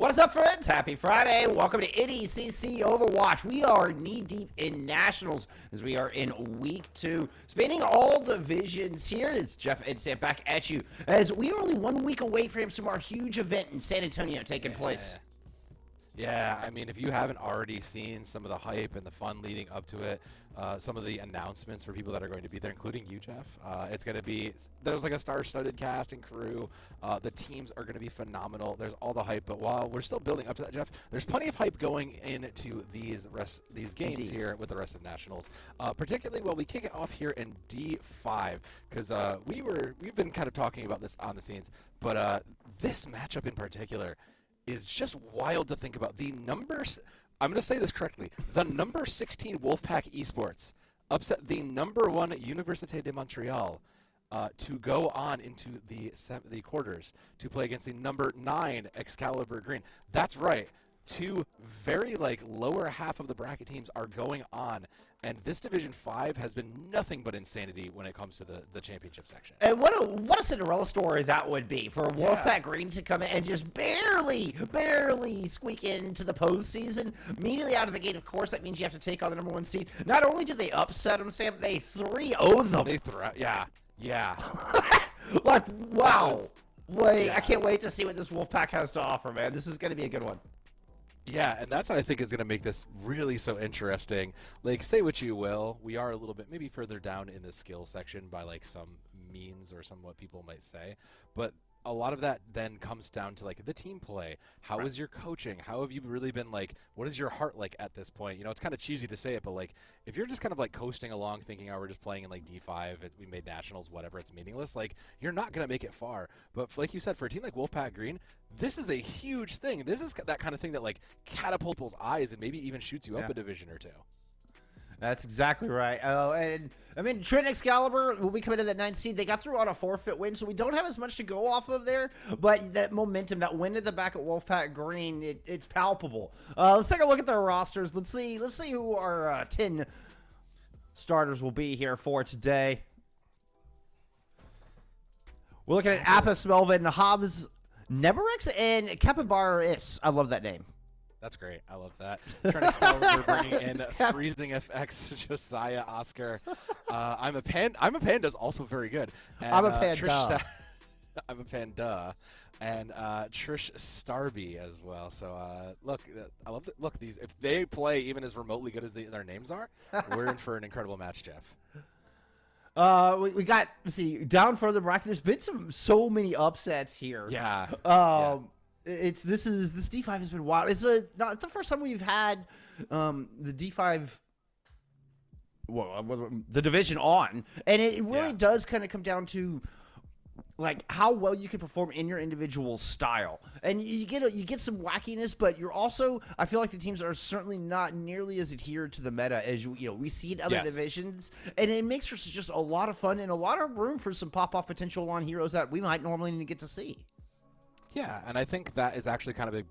What's up, friends? Happy Friday. Welcome to NECC Overwatch. We are knee-deep in Nationals as we are in Week 2. Spanning all divisions here. It's Jeff and Sam back at you as we are only 1 week away from our huge event in San Antonio taking place. Yeah, I mean, if you haven't already seen some of the hype and the fun leading up to it, some of the announcements for people that are going to be there, including you, Jeff, it's going to be, there's like a star-studded cast and crew. The teams are going to be phenomenal. There's all the hype, but while we're still building up to that, Jeff, there's plenty of hype going into these games here with the rest of Nationals, particularly while we kick it off here in D5, because we've been kind of talking about this on the scenes, but this matchup in particular is just wild to think about. The numbers, I'm going to say this correctly, the number 16 Wolfpack Esports upset the number 1 Université de Montréal to go on into the quarters to play against the number 9 Excalibur Green. That's right. Two very lower half of the bracket teams are going on, and this Division 5 has been nothing but insanity when it comes to the championship section. And what a Cinderella story that would be for Wolfpack Green to come in and just barely squeak into the postseason. Immediately out of the gate, of course, that means you have to take on the number 1 seed. Not only do they upset them, Sam, they 3-0 them. Yeah. Wow. I can't wait to see what this Wolfpack has to offer, man. This is going to be a good one. Yeah, and that's what I think is going to make this really so interesting. Say what you will, we are a little bit maybe further down in the skill section by some means or some what people might say, but a lot of that then comes down to the team play. How is your coaching? How have you really been what is your heart like at this point? You know, it's kind of cheesy to say it, but if you're just kind of coasting along thinking, oh, we're just playing in D5, we made Nationals, whatever, it's meaningless, you're not going to make it far. But like you said, for a team like Wolfpack Green, this is a huge thing. This is that kind of thing that catapults people's eyes and maybe even shoots you up a division or two. That's exactly right. And I mean, Trent Excalibur will be coming in that 9th seed. They got through on a forfeit win, so we don't have as much to go off of there. But that momentum, that win at the back at Wolfpack Green, it's palpable. Let's take a look at their rosters. Let's see who our 10 starters will be here for today. We're looking at Apis, Melvin, Hobbs, Neberex, and Capybaris. I love that name. That's great. I love that. Trent Excalibur bringing in Freezing FX, Josiah, Oscar. I'm a Panda is also very good. And, I'm a Panda. I'm a Panda. And Trish Starby as well. So look, I love that. Look, if they play even as remotely good as their names are, we're in for an incredible match, Jeff. We got, let's see, down further bracket. There's been so many upsets here. Yeah. This D5 has been wild. It's not the first time we've had the D5, the division on, and it really does kind of come down to how well you can perform in your individual style, and you get some wackiness, but you're also, I feel like the teams are certainly not nearly as adhered to the meta as we see in other divisions, and it makes for just a lot of fun and a lot of room for some pop-off potential on heroes that we might normally get to see. Yeah, and I think that is actually kind of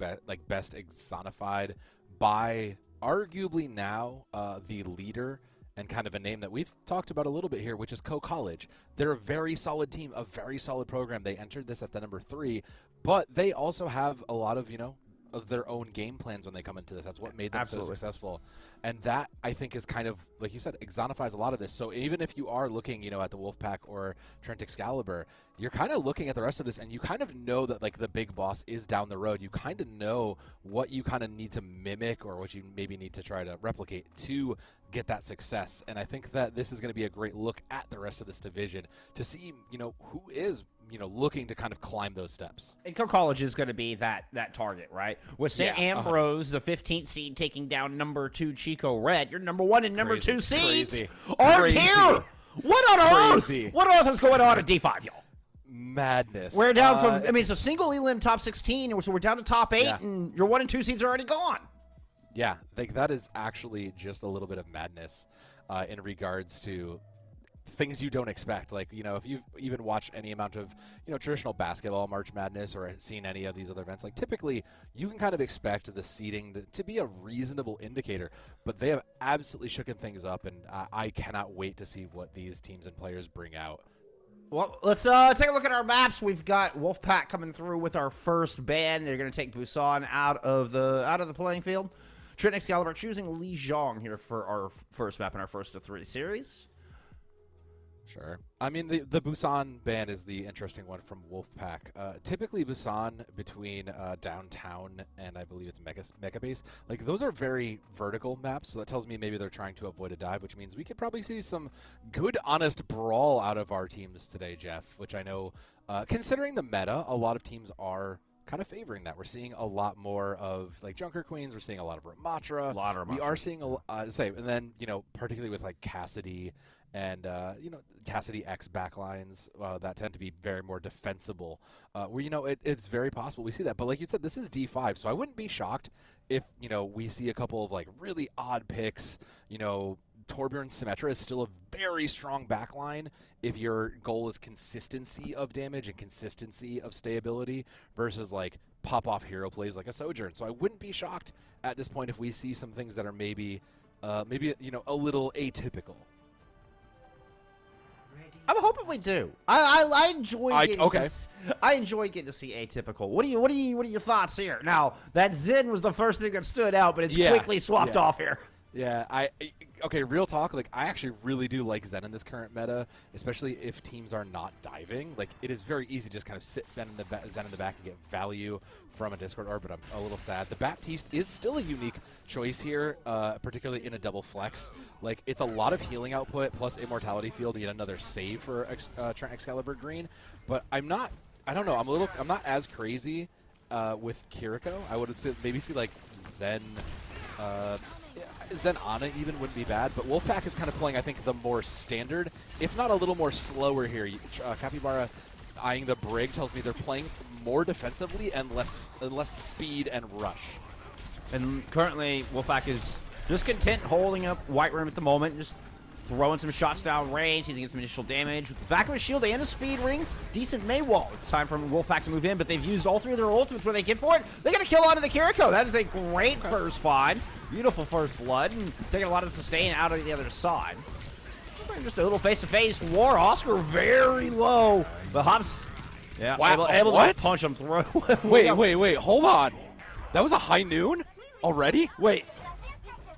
best personified by arguably now the leader and kind of a name that we've talked about a little bit here, which is Co-College. They're a very solid team, a very solid program. They entered this at the number 3, but they also have a lot of, of their own game plans when they come into this. That's what made them so successful. And that, I think, is kind of, like you said, exemplifies a lot of this. So even if you are looking, at the Wolfpack or Trent Excalibur, you're kind of looking at the rest of this, and you kind of know that, the big boss is down the road. You kind of know what you kind of need to mimic or what you maybe need to try to replicate to get that success. And I think that this is going to be a great look at the rest of this division to see, who is looking to kind of climb those steps. And Co-College is going to be that target, right? With St. Ambrose, the 15th seed, taking down number 2 Chico Red, your number 1 and number 2 seeds aren't here. What on earth? What on earth is going on at D5, y'all? Madness. We're down from, it's a single elim top 16, so we're down to top 8, and your 1 and 2 seeds are already gone. Yeah, that is actually just a little bit of madness in regards to things you don't expect. If you've even watched any amount of, traditional basketball, March Madness, or seen any of these other events, typically you can kind of expect the seeding to be a reasonable indicator, but they have absolutely shooken things up, and I cannot wait to see what these teams and players bring out. Well, let's take a look at our maps. We've got Wolfpack coming through with our first ban. They're going to take Busan out of the playing field. Trent Excalibur choosing Lijiang here for our first map in our first of 3 series. Sure. I mean, the Busan ban is the interesting one from Wolfpack. Typically, Busan between downtown and I believe it's Mega Base, like those are very vertical maps, so that tells me maybe they're trying to avoid a dive, which means we could probably see some good, honest brawl out of our teams today, Jeff, which I know, considering the meta, a lot of teams are kind of favoring that. We're seeing a lot more of like Junker Queens. We're seeing a lot of Ramatra. We are seeing and then, you know, particularly with like Cassidy and, you know, Cassidy X backlines that tend to be very more defensible, where, you know, it's very possible we see that. But like you said, this is D5, so I wouldn't be shocked if, you know, we see a couple of like really odd picks. You know, Torbjorn Symmetra is still a very strong backline if your goal is consistency of damage and consistency of stability versus like pop-off hero plays like a Sojourn. So I wouldn't be shocked at this point if we see some things that are maybe, you know, a little atypical. I'm hoping we do. I enjoy getting okay. I enjoy getting to see atypical. What are your thoughts here? Now that Zen was the first thing that stood out, but it's quickly swapped off here. Yeah, okay, real talk, like, I actually really do like Zen in this current meta, especially if teams are not diving. Like, it is very easy to just kind of sit Zen in the back and get value from a Discord orb, but I'm a little sad. The Baptiste is still a unique choice here, particularly in a double flex. Like, it's a lot of healing output plus Immortality Field to get another save for Trent Excalibur Green, but I don't know, I'm not as crazy with Kiriko. I would maybe see, like, Zen... Zen Ana even wouldn't be bad, but Wolfpack is kind of playing, I think, the more standard, if not a little more slower here. Capybara eyeing the Brig tells me they're playing more defensively and less speed and rush. And currently, Wolfpack is just content holding up White Room at the moment, just throwing some shots down range. He's going to get some initial damage. With the back of a shield and a speed ring, decent Maywall. It's time for Wolfpack to move in, but they've used all 3 of their ultimates where they get for it. They got a kill onto the Kiriko. That is a great first find. Beautiful first blood, and taking a lot of sustain out of the other side. Just a little face-to-face war. Oscar very low, but Hobbs, able to punch him through. wait, hold on. That was a high noon already? Wait.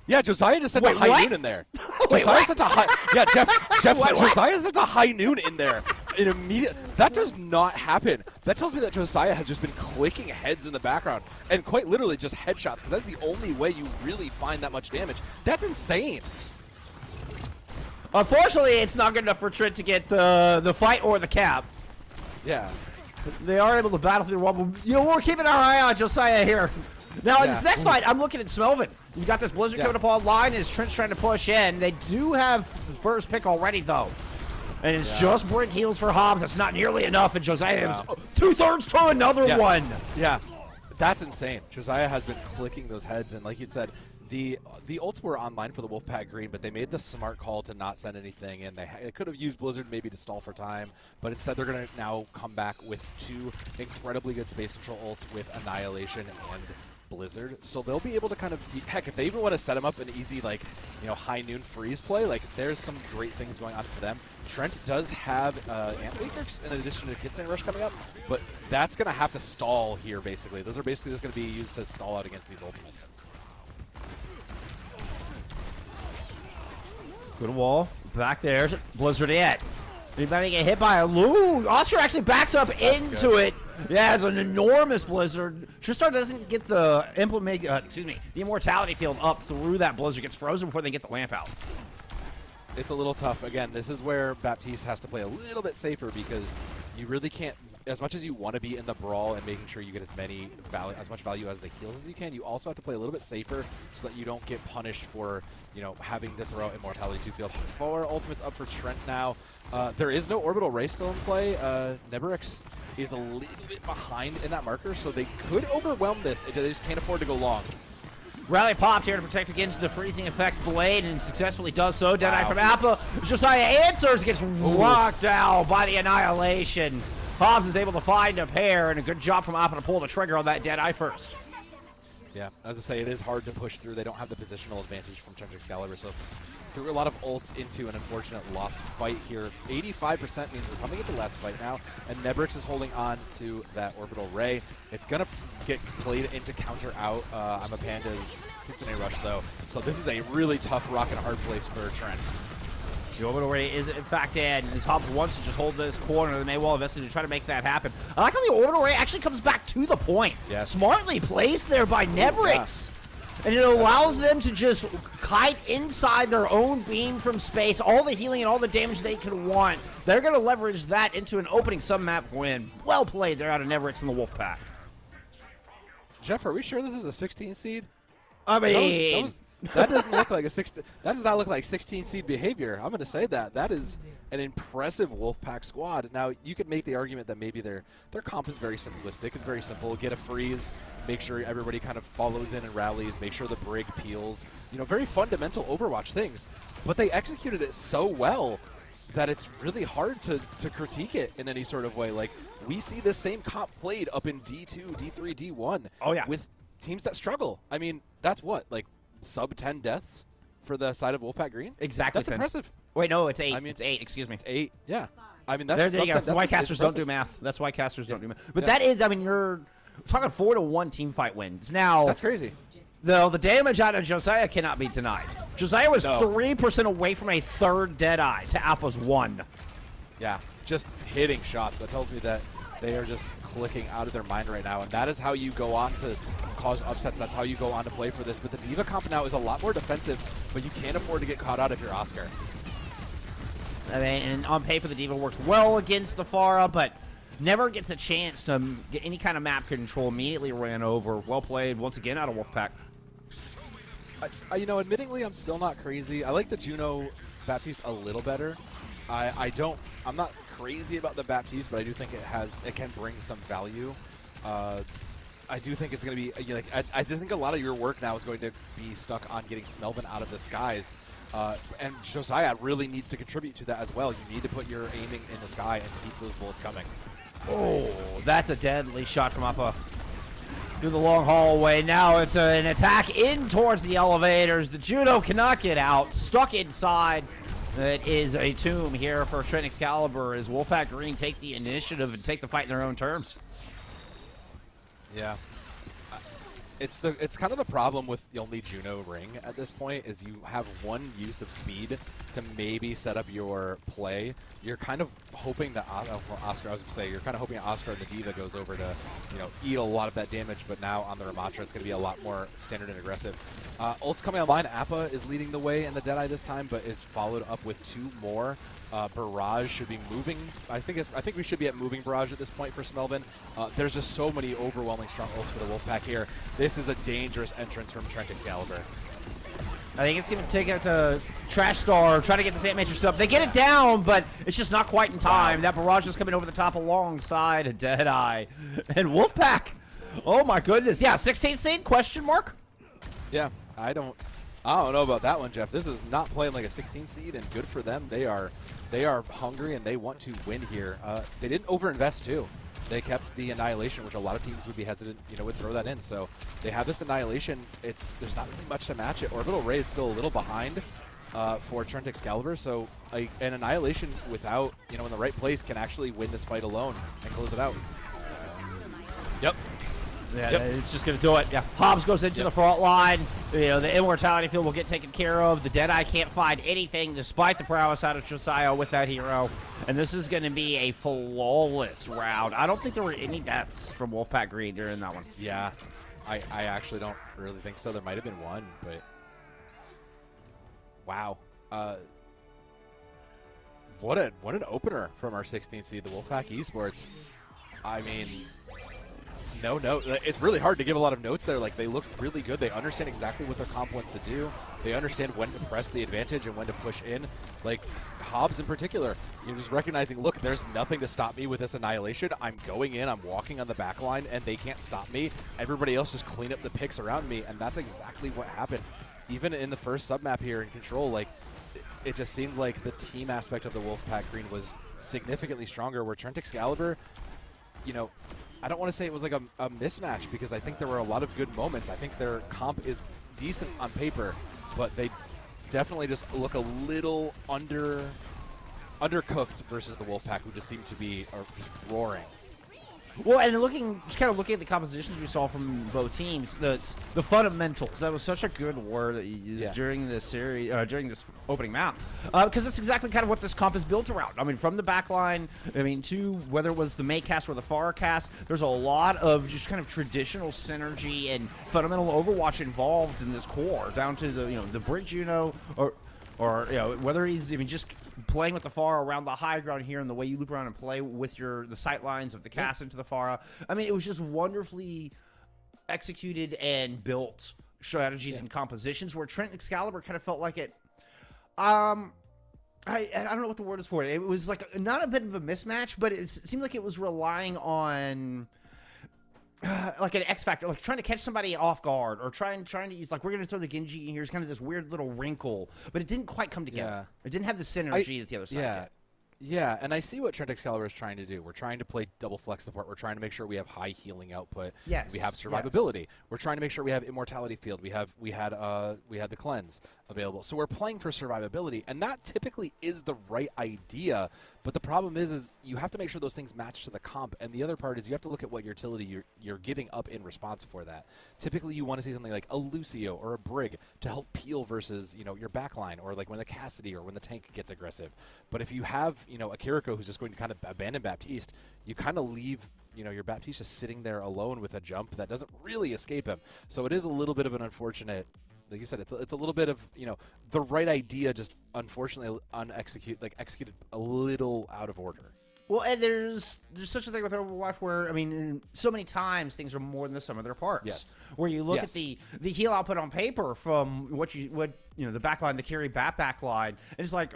Yeah, Josiah just sent a high noon in there. Josiah sent a high. Yeah, Jeff. Josiah sent a high noon in there. That does not happen. That tells me that Josiah has just been clicking heads in the background and quite literally just headshots, because that's the only way you really find that much damage. That's insane. Unfortunately, it's not good enough for Trent to get the fight or the cap. Yeah. They are able to battle through the wall. You know, we're keeping our eye on Josiah here. Now, in this next fight, I'm looking at Smelvin. You got this Blizzard coming up online as Trent's trying to push in. They do have the first pick already, though. And it's just Brig heals for Hobbs. That's not nearly enough, and Josiah is 2/3 to another one. Yeah, that's insane. Josiah has been clicking those heads, and like you said, the ults were online for the Wolfpack Green, but they made the smart call to not send anything in. They could have used Blizzard maybe to stall for time, but instead they're going to now come back with 2 incredibly good space control ults with Annihilation and Blizzard, so they'll be able to kind of, heck, if they even want to set him up an easy, like, you know, high noon freeze play, like, there's some great things going on for them. Trent does have Antmatrix in addition to Kitsune Rush coming up, but that's going to have to stall here, basically. Those are basically just going to be used to stall out against these ultimates. Good wall. Back there. Blizzard yet. Anybody get hit by a Lou? Oscar actually backs up into it. Yeah, it's an enormous Blizzard. Tristar doesn't get the the Immortality Field up through that Blizzard. Gets frozen before they get the lamp out. It's a little tough. Again, this is where Baptiste has to play a little bit safer, because you really can't, as much as you want to be in the brawl and making sure you get as much value as the heals as you can, you also have to play a little bit safer so that you don't get punished for, you know, having to throw Immortality 2 field. 4 ultimates up for Trent now. There is no Orbital Ray still in play. Neberix is a little bit behind in that marker, so they could overwhelm this. They just can't afford to go long. Rally popped here to protect against the freezing effects blade, and successfully does so. Deadeye from Appa. Josiah answers, gets rocked out by the Annihilation. Hobbs is able to find a pair, and a good job from Appa to pull the trigger on that Deadeye first. Yeah, as I say, it is hard to push through. They don't have the positional advantage from Trent Excalibur, so threw a lot of ults into an unfortunate lost fight here. 85% means we're coming into the last fight now, and Nebrix is holding on to that orbital ray. It's going to get played into counter out. I'm a Panda's Kitsune Rush, though, so this is a really tough rock and hard place for Trent. The orbital ray is in fact in, and Hobbs wants to just hold this corner. They may well invest to try to make that happen. I like how the orbital ray actually comes back to the point. Yes. Smartly placed there by Nebrix. And it allows them to just kite inside their own beam from space, all the healing and all the damage they could want. They're going to leverage that into an opening sub-map win. Well played there out of Nebrix and the Wolfpack. Jeff, are we sure this is a 16 seed? I mean... That doesn't look like a that does not look like 16 seed behavior. I'm going to say that. That is an impressive Wolfpack squad. Now, you could make the argument that maybe their comp is very simplistic. It's very simple. Get a freeze, make sure everybody kind of follows in and rallies, make sure the brig peels. You know, very fundamental Overwatch things. But they executed it so well that it's really hard to critique it in any sort of way. Like, we see this same comp played up in D2, D3, D1. Oh, yeah. With teams that struggle. I mean, that's what, like, sub 10 deaths for the side of Wolfpack Green? Exactly. That's 10. Impressive. Wait, no, it's 8. I mean, it's 8, excuse me. It's 8, yeah. I mean, that's there you go. That's why casters don't do math. That's why casters don't do math. But that is, I mean, you're talking 4-1 team fight wins. Now, that's crazy. Though the damage out of Josiah cannot be denied. Josiah was 3% away from a third Deadeye to Apple's 1. Yeah, just hitting shots. That tells me that they are just clicking out of their mind right now, and that is how you go on to cause upsets. That's how you go on to play for this. But the D.Va comp now is a lot more defensive, but you can't afford to get caught out if you're Oscar. I mean, and on paper, the D.Va works well against the Pharah, but never gets a chance to get any kind of map control. Immediately ran over. Well played once again out of Wolfpack. You know, admittingly, I'm still not crazy. I like the Juno Baptiste a little better. I'm not crazy about the Baptiste, but I do think it can bring some value. I do think it's going to be, I do think a lot of your work now is going to be stuck on getting Smelvin out of the skies. And Josiah really needs to contribute to that as well. You need to put your aiming in the sky and keep those bullets coming. Oh, that's a deadly shot from Appa. Through the long hallway. Now it's an attack in towards the elevators. The Juno cannot get out. Stuck inside. It is a tomb here for Trent Excalibur as Wolfpack Green take the initiative and take the fight in their own terms. Yeah. It's kind of the problem with the only Juno ring at this point is you have one use of speed to maybe set up your play. You're kind of hoping that Oscar, I was going to say, you're kind of hoping Oscar and the D.Va goes over to, eat a lot of that damage, but now on the Ramatra it's going to be a lot more standard and aggressive. Ult's coming online. Appa is leading the way in the Deadeye this time, but is followed up with 2 more. Barrage should be moving. I think we should be at moving Barrage at this point for Smelvin. There's just so many overwhelming strong ults for the Wolfpack here. This is a dangerous entrance from Trent Excalibur. I think it's going to take out to Trash Star, try to get the Sand Matrix up. They get it down, but it's just not quite in time. Wow. That Barrage is coming over the top alongside a Deadeye. And Wolfpack, oh my goodness. Yeah, 16th seed, question mark? Yeah, I don't know about that one, Jeff. This is not playing like a 16 seed, and good for them. They are hungry, and they want to win here. They didn't overinvest, too. They kept the Annihilation, which a lot of teams would be hesitant, would throw that in. So they have this Annihilation. There's not really much to match it. Orbital Ray is still a little behind for Trent Excalibur. So an Annihilation without, in the right place can actually win this fight alone and close it out. Yep. Yeah, it's just going to do it. Yeah, Hobbs goes into the front line. The Immortality Field will get taken care of. The Deadeye can't find anything despite the prowess out of Josiah with that hero. And this is going to be a flawless round. I don't think there were any deaths from Wolfpack Green during that one. Yeah, I actually don't really think so. There might have been one, but wow. What an opener from our 16th seed, the Wolfpack Esports. I mean, no, it's really hard to give a lot of notes there. Like, they look really good. They understand exactly what their comp wants to do. They understand when to press the advantage and when to push in. Like, Hobbs in particular, you're just recognizing, look, there's nothing to stop me with this Annihilation. I'm going in, I'm walking on the back line, and they can't stop me. Everybody else just clean up the picks around me, and that's exactly what happened. Even in the first submap here in Control, like, it just seemed like the team aspect of the Wolfpack Green was significantly stronger, where Trent Excalibur, I don't want to say it was like a mismatch because I think there were a lot of good moments. I think their comp is decent on paper, but they definitely just look a little undercooked versus the Wolfpack, who just seem to be just roaring. Well, and just kind of looking at the compositions we saw from both teams, the fundamentals. That was such a good word that you used during this series, during this opening map, because that's exactly kind of what this comp is built around. I mean, from the back line, I mean, to whether it was the May cast or the Pharah cast, there's a lot of just kind of traditional synergy and fundamental Overwatch involved in this core, down to the Brick Juno or whether he's even just playing with the Pharah around the high ground here and the way you loop around and play with the sight lines of the cast into the Pharah. I mean, it was just wonderfully executed and built strategies and compositions where Trent Excalibur kind of felt like it. I don't know what the word is for it. It was like not a bit of a mismatch, but it seemed like it was relying on like an X factor, like trying to catch somebody off guard, or trying to use, like, we're going to throw the Genji in here. It's kind of this weird little wrinkle, but it didn't quite come together. Yeah. It didn't have the synergy that the other side did. Yeah, and I see what Trent Excalibur is trying to do. We're trying to play double flex support. We're trying to make sure we have high healing output. Yes. We have survivability. Yes. We're trying to make sure we have immortality field. We had the cleanse available. So we're playing for survivability, and that typically is the right idea. But the problem is you have to make sure those things match to the comp. And the other part is you have to look at what utility you're giving up in response for that. Typically, you want to see something like a Lucio or a Brig to help peel versus your backline, or like when the Cassidy or when the tank gets aggressive. But if you have a Kiriko who's just going to kind of abandon Baptiste, you kind of leave your Baptiste just sitting there alone with a jump that doesn't really escape him. So it is a little bit of an unfortunate. Like you said, it's a little bit of the right idea, just unfortunately executed a little out of order. Well, and there's such a thing with Overwatch where, I mean, so many times things are more than the sum of their parts. Yes. Where you look at the heal output on paper from what the backline, the carry back line, and it's like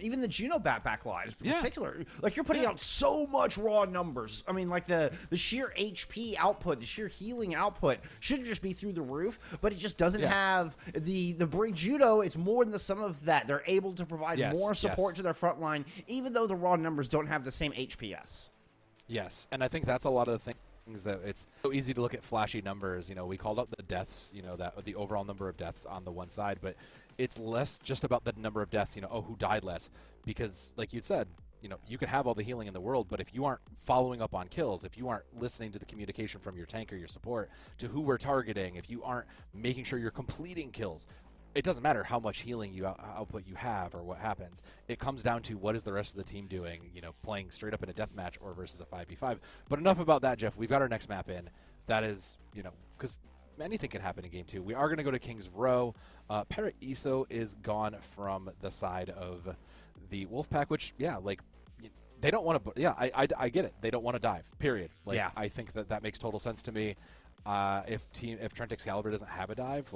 even the Juno back line in particular, like you're putting out so much raw numbers. I mean, like the sheer HP output, the sheer healing output should just be through the roof, but it just doesn't have the Brig Judo. It's more than the sum of that. They're able to provide more support to their front line, even though the raw numbers don't have the same HPS. Yes, and I think that's a lot of the things that it's so easy to look at flashy numbers. We called out the deaths, that the overall number of deaths on the one side, but it's less just about the number of deaths, who died less, because like you said, you can have all the healing in the world, but if you aren't following up on kills, if you aren't listening to the communication from your tank or your support to who we're targeting, if you aren't making sure you're completing kills, it doesn't matter how much healing output you have or what happens. It comes down to what is the rest of the team doing, playing straight up in a deathmatch or versus a 5v5. But enough about that, Jeff. We've got our next map in. That is, because anything can happen in Game 2. We are going to go to King's Row. Parrot Iso is gone from the side of the Wolfpack, which, they don't want to. I get it. They don't want to dive. Period. I think that makes total sense to me. If Trent Excalibur doesn't have a dive,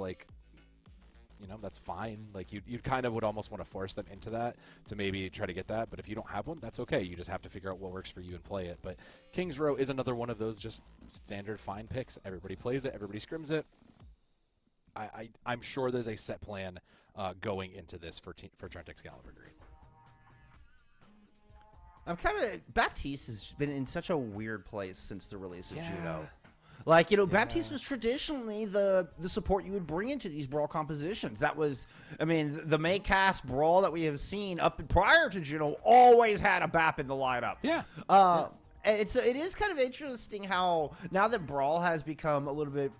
that's fine. Like you kind of would almost want to force them into that to maybe try to get that. But if you don't have one, that's okay. You just have to figure out what works for you and play it. But King's Row is another one of those just standard fine picks. Everybody plays it. Everybody scrims it. I'm sure there's a set plan going into this for Trent Excalibur Green. Baptiste has been in such a weird place since the release of Juno. Baptiste was traditionally the support you would bring into these brawl compositions. That was, the May cast brawl that we have seen up prior to Juno always had a BAP in the lineup. And it is kind of interesting how now that brawl has become a little bit.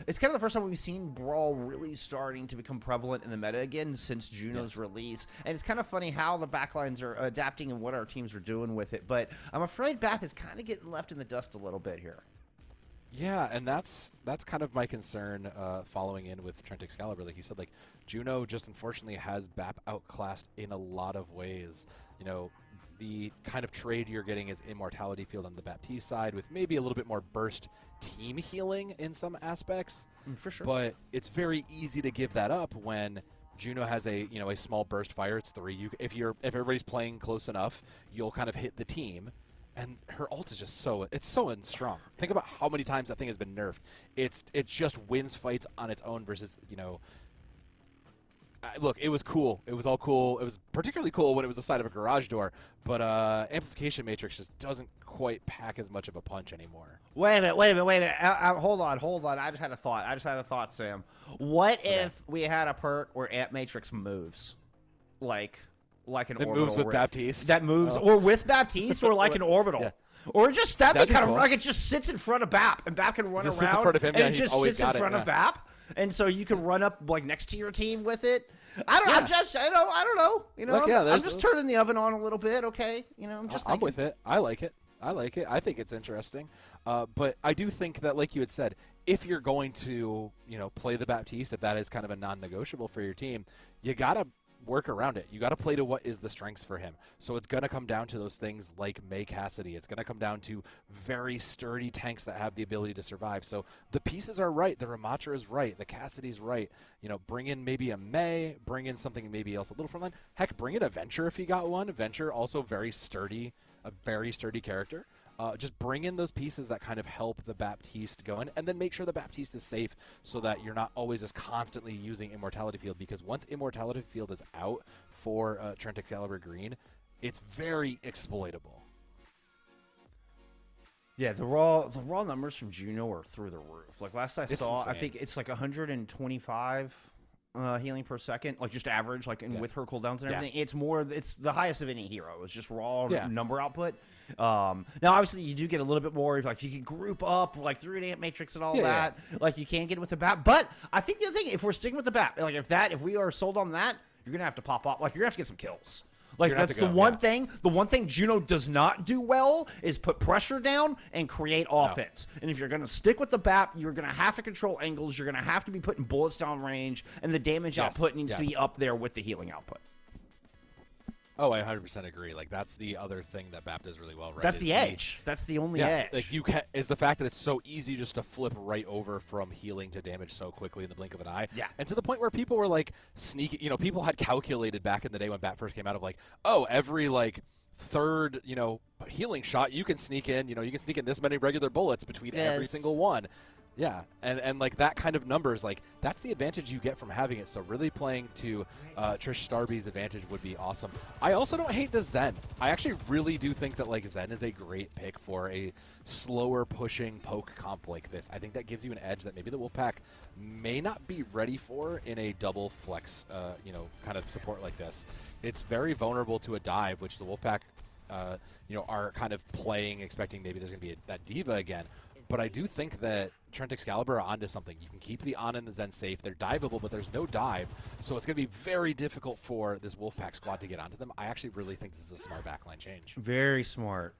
It's kind of the first time we've seen brawl really starting to become prevalent in the meta again since Juno's release. And it's kind of funny how the backlines are adapting and what our teams are doing with it. But I'm afraid BAP is kind of getting left in the dust a little bit here. Yeah, and that's kind of my concern following in with Trent Excalibur. Like you said, Juno just unfortunately has BAP outclassed in a lot of ways. The kind of trade you're getting is immortality field on the Baptiste side with maybe a little bit more burst team healing in some aspects. For sure. But it's very easy to give that up when Juno has a small burst fire. It's 3. If everybody's playing close enough, you'll kind of hit the team. And her ult is just so strong. Think about how many times that thing has been nerfed. It just wins fights on its own versus Look, it was cool. It was all cool. It was particularly cool when it was the side of a garage door, but Amplification Matrix just doesn't quite pack as much of a punch anymore. Wait a minute. Hold on. I just had a thought, Sam. What if we had a perk where Amp Matrix moves? Like an orbital. It moves with rift. Baptiste? That moves, or with Baptiste, or like an orbital. Yeah. Or just that That'd be kind of cool. like it just sits in front of Bap, and Bap can run Just around, sits in front of him, and yeah, it he's just always sits in got it, front of yeah. Bap, and so you can run up like next to your team with it. I don't know. Look, yeah, I'm just turning the oven on a little bit, okay? I'm just I'm thinking. with it. I like it. I think it's interesting. But I do think that, like you had said, if you're going to, play the Baptiste, if that is kind of a non-negotiable for your team, you got to work around it. You got to play to what is the strengths for him. So it's going to come down to those things like May Cassidy. It's going to come down to very sturdy tanks that have the ability to survive. So the pieces are right. The Ramatra is right. The Cassidy's right. Bring in maybe a May, bring in something maybe else a little frontline. Heck, bring in a Venture if you got one. Venture also very sturdy, a very sturdy character. Just bring in those pieces that kind of help the Baptiste go in, and then make sure the Baptiste is safe so that you're not always just constantly using Immortality Field, because once Immortality Field is out for Trent Excalibur Green, it's very exploitable. Yeah, the raw numbers from Juno are through the roof. Like last I saw, insane. I think it's like 125 healing per second, like just average, like with her cooldowns and everything. It's the highest of any hero. It's just raw number output. Now obviously you do get a little bit more, like you can group up like through an Amp Matrix and all that. Like you can get it with the BAP. But I think the other thing, if we're sticking with the BAP, like if we are sold on that, you're gonna have to pop up. Like you're gonna have to get some kills. Like that's the one thing. The one thing Juno does not do well is put pressure down and create offense. And if you're going to stick with the BAP, you're going to have to control angles. You're going to have to be putting bullets down range, and the damage output needs to be up there with the healing output. Oh, I 100% agree. Like that's the other thing that BAP does really well, right? That's the edge. That's the only edge. Like is the fact that it's so easy just to flip right over from healing to damage so quickly in the blink of an eye. Yeah. And to the point where people were like sneaking, people had calculated back in the day when BAP first came out of like, oh, every like third, healing shot you can sneak in, you can sneak in this many regular bullets between every single one. Yeah, and like that kind of numbers, like that's the advantage you get from having it. So really playing to Trish Starby's advantage would be awesome. I also don't hate the Zen. I actually really do think that like Zen is a great pick for a slower pushing poke comp like this. I think that gives you an edge that maybe the Wolfpack may not be ready for in a double flex, kind of support like this. It's very vulnerable to a dive, which the Wolfpack, are kind of playing, expecting maybe there's going to be that Diva again. But I do think that Trent Excalibur are onto something. You can keep the Ana and the Zen safe. They're diveable, but there's no dive. So it's going to be very difficult for this Wolfpack squad to get onto them. I actually really think this is a smart backline change. Very smart.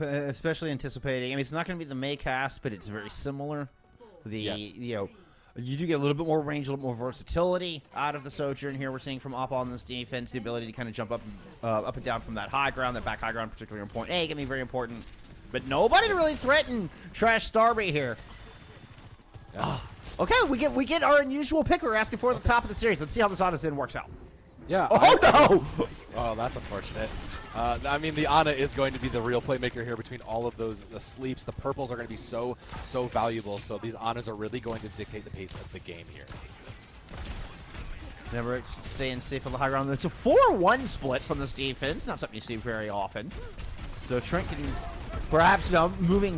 Especially anticipating. I mean, it's not going to be the May cast, but it's very similar. You do get a little bit more range, a little more versatility out of the Sojourn here. We're seeing from up on this defense, the ability to kind of jump up and down from that high ground. That back high ground, particularly on point A, can be very important. But nobody to really threaten Trash Starby here. Yeah. Okay, we get our unusual pick we're asking for at the top of the series. Let's see how this Ana Zen works out. Yeah. Oh, no! Oh, that's unfortunate. I mean, the Ana is going to be the real playmaker here between all of those. The sleeps, the purples are going to be so valuable. So these Anas are really going to dictate the pace of the game here. Never staying safe on the high ground. It's a 4-1 split from this defense. Not something you see very often. So Trent can perhaps now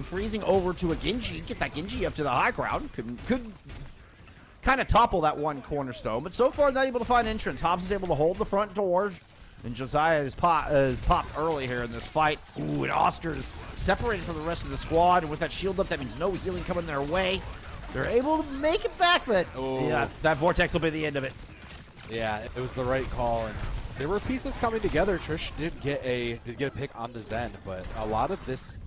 freezing over to a Genji. Get that Genji up to the high ground. Could kind of topple that one cornerstone. But so far, not able to find entrance. Hobbs is able to hold the front door. And Josiah is popped early here in this fight. Ooh, and Oscar's separated from the rest of the squad. And with that shield up, that means no healing coming their way. They're able to make it back, but yeah, that Vortex will be the end of it. Yeah, it was the right call, and there were pieces coming together. Trish did get a pick on the Zen, but a lot of this,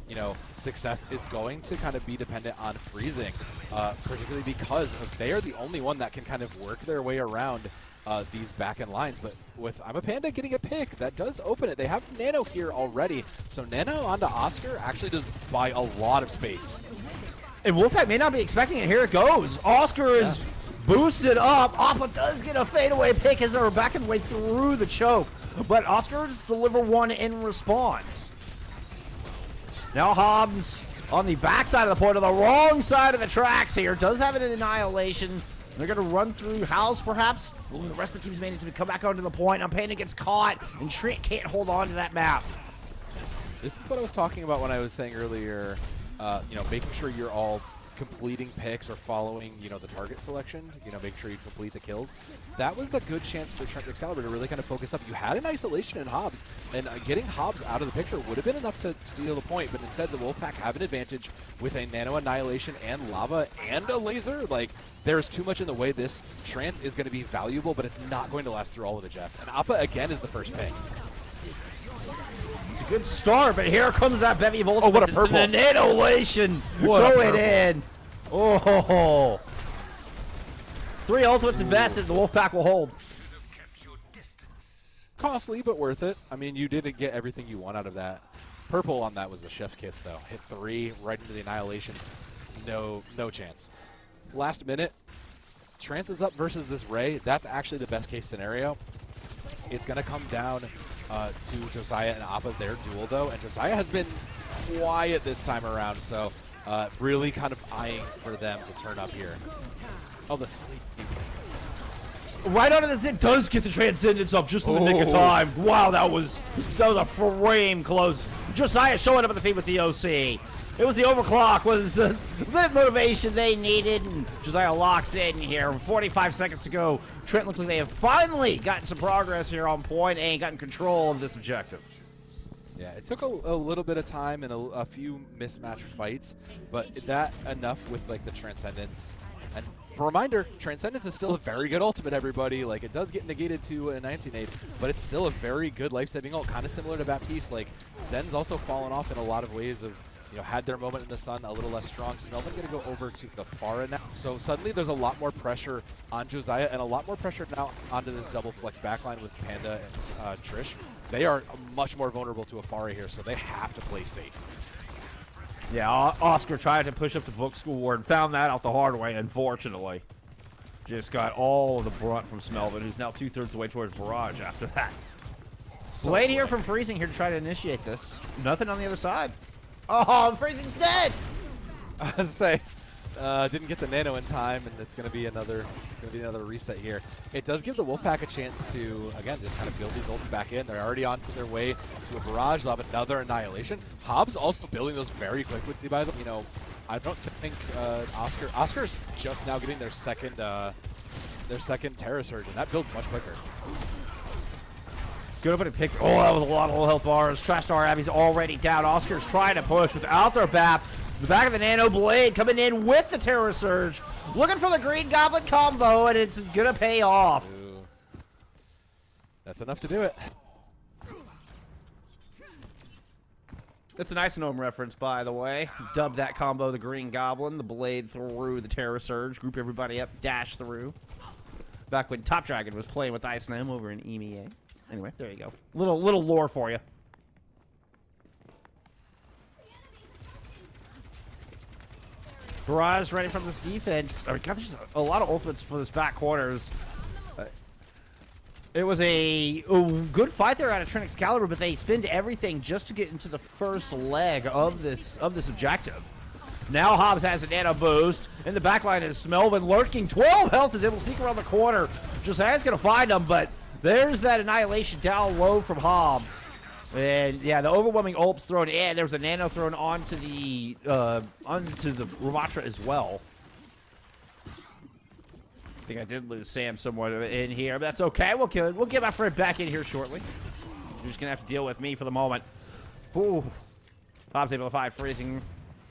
success is going to kind of be dependent on freezing, particularly because they are the only one that can kind of work their way around these back-end lines. But with I'm a Panda getting a pick, that does open it. They have Nano here already, so Nano onto Oscar actually does buy a lot of space. And Wolfpack may not be expecting it. Here it goes. Oscar is boosted up. Appa does get a fadeaway pick as they're backing way through the choke. But Oscar's deliver one in response. Now Hobbs on the backside of the point, on the wrong side of the tracks here. Does have an annihilation. They're going to run through House, perhaps. Ooh, the rest of the team's managed to come back onto the point. Now Panda gets caught, and Trent can't hold on to that map. This is what I was talking about when I was saying earlier, you know, making sure you're all completing picks or following, you know, the target selection, you know, make sure you complete the kills. That was a good chance for Trent Excalibur to really kind of focus up. You had an isolation in Hobbs, and getting Hobbs out of the picture would have been enough to steal the point, but instead the Wolfpack have an advantage with a Nano Annihilation and Lava and a Laser. Like, there's too much in the way. This Trance is going to be valuable, but it's not going to last through all of it, Jeff. And Appa, again, is the first pick. It's a good start, but here comes that bevy of ultimates. Oh, what a purple. It's an annihilation going in. Oh. 3 ultimates invested, the Wolfpack will hold. Costly, but worth it. I mean, you didn't get everything you want out of that. Purple on that was the chef kiss, though. Hit 3 right into the Annihilation. No chance. Last minute, Trance is up versus this Ray. That's actually the best case scenario. It's going to come down to Josiah and Appa, their duel, though. And Josiah has been quiet this time around, so really kind of eyeing for them to turn up here. Oh, the sleep. Right onto this, it does get the Transcendence up just in the nick of time. Wow, that was a frame close. Josiah showing up at the feed with the OC. It was the overclock, was the bit of motivation they needed, and Josiah locks in here. 45 seconds to go. Trent looks like they have finally gotten some progress here on point and gotten control of this objective. Yeah, it took a little bit of time and a few mismatched fights, but that enough with like the Transcendence. And for a reminder, Transcendence is still a very good ultimate, everybody. Like, it does get negated to a 19-8, but it's still a very good life-saving ult, kind of similar to Baptiste. Like, Zen's also fallen off in a lot of ways of, you know, had their moment in the sun, a little less strong. Smelvin going to go over to the Pharah now. So suddenly there's a lot more pressure on Josiah and a lot more pressure now onto this double flex backline with Panda and Trish. They are much more vulnerable to a Pharah here, so they have to play safe. Yeah, Oscar tried to push up the book score and found that out the hard way, unfortunately. Just got all of the brunt from Smelvin, who's now 2/3 of the way towards Barrage after that. So Blade here from Freezing here to try to initiate this. Nothing on the other side. Oh, Freezing's dead! I was say, didn't get the nano in time, and it's going to be another reset here. It does give the Wolfpack a chance to, again, just kind of build these ults back in. They're already on to their way to a barrage. They'll have another Annihilation. Hobbs also building those very quickly. By the, you know, I don't think Oscar's just now getting their second Terra Surge, and that builds much quicker. Good open and pick. Oh, that was a lot of low health bars. Trash Star Abby's already down. Oscar's trying to push without their BAP. The back of the Nano Blade coming in with the Terror Surge. Looking for the Green Goblin combo, and it's going to pay off. Ooh. That's enough to do it. That's a nice gnome reference, by the way. Dub that combo the Green Goblin, the Blade through the Terror Surge. Group everybody up, dash through. Back when Top Dragon was playing with Ice Gnome over in EMEA. Anyway, there you go. Little lore for you. Barrage ready from this defense. Oh, God, there's a lot of ultimates for this back quarters. It was a good fight there out of Trent Excalibur, but they spend everything just to get into the first leg of this objective. Now Hobbs has a nano boost. In the backline is Smelvin lurking. 12 health is able to sneak around the corner. Josiah's going to find him, but there's that Annihilation down low from Hobbs. And yeah, the overwhelming ult's thrown in. There was a nano thrown onto the Ramatra as well. I think I did lose Sam somewhat in here, but that's okay. We'll get my friend back in here shortly. You're just gonna have to deal with me for the moment. Ooh. Hobbs able to fight Freezing.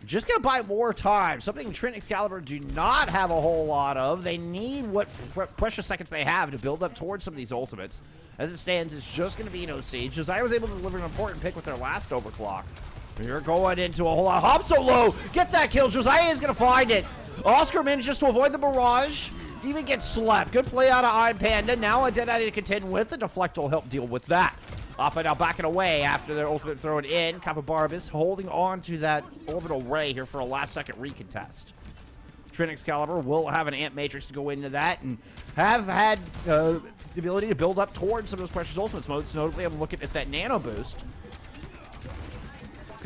Just gonna buy more time. Something Trent Excalibur do not have a whole lot of. They need what precious seconds they have to build up towards some of these ultimates. As it stands, it's just gonna be an OC. Josiah was able to deliver an important pick with their last overclock. You're going into a whole lot. Hobbs so low. Get that kill. Josiah is gonna find it. Oscar manages to avoid the barrage. Even gets slapped. Good play out of Iron Panda. Now a Dead Eye to contend with. The deflect will help deal with that. Up and now backing away after their ultimate thrown in. Capybarbus holding on to that orbital ray here for a last second recontest. Trent Excalibur will have an Amp Matrix to go into that and have had the ability to build up towards some of those precious ultimates modes. Notably, I'm looking at that nano boost.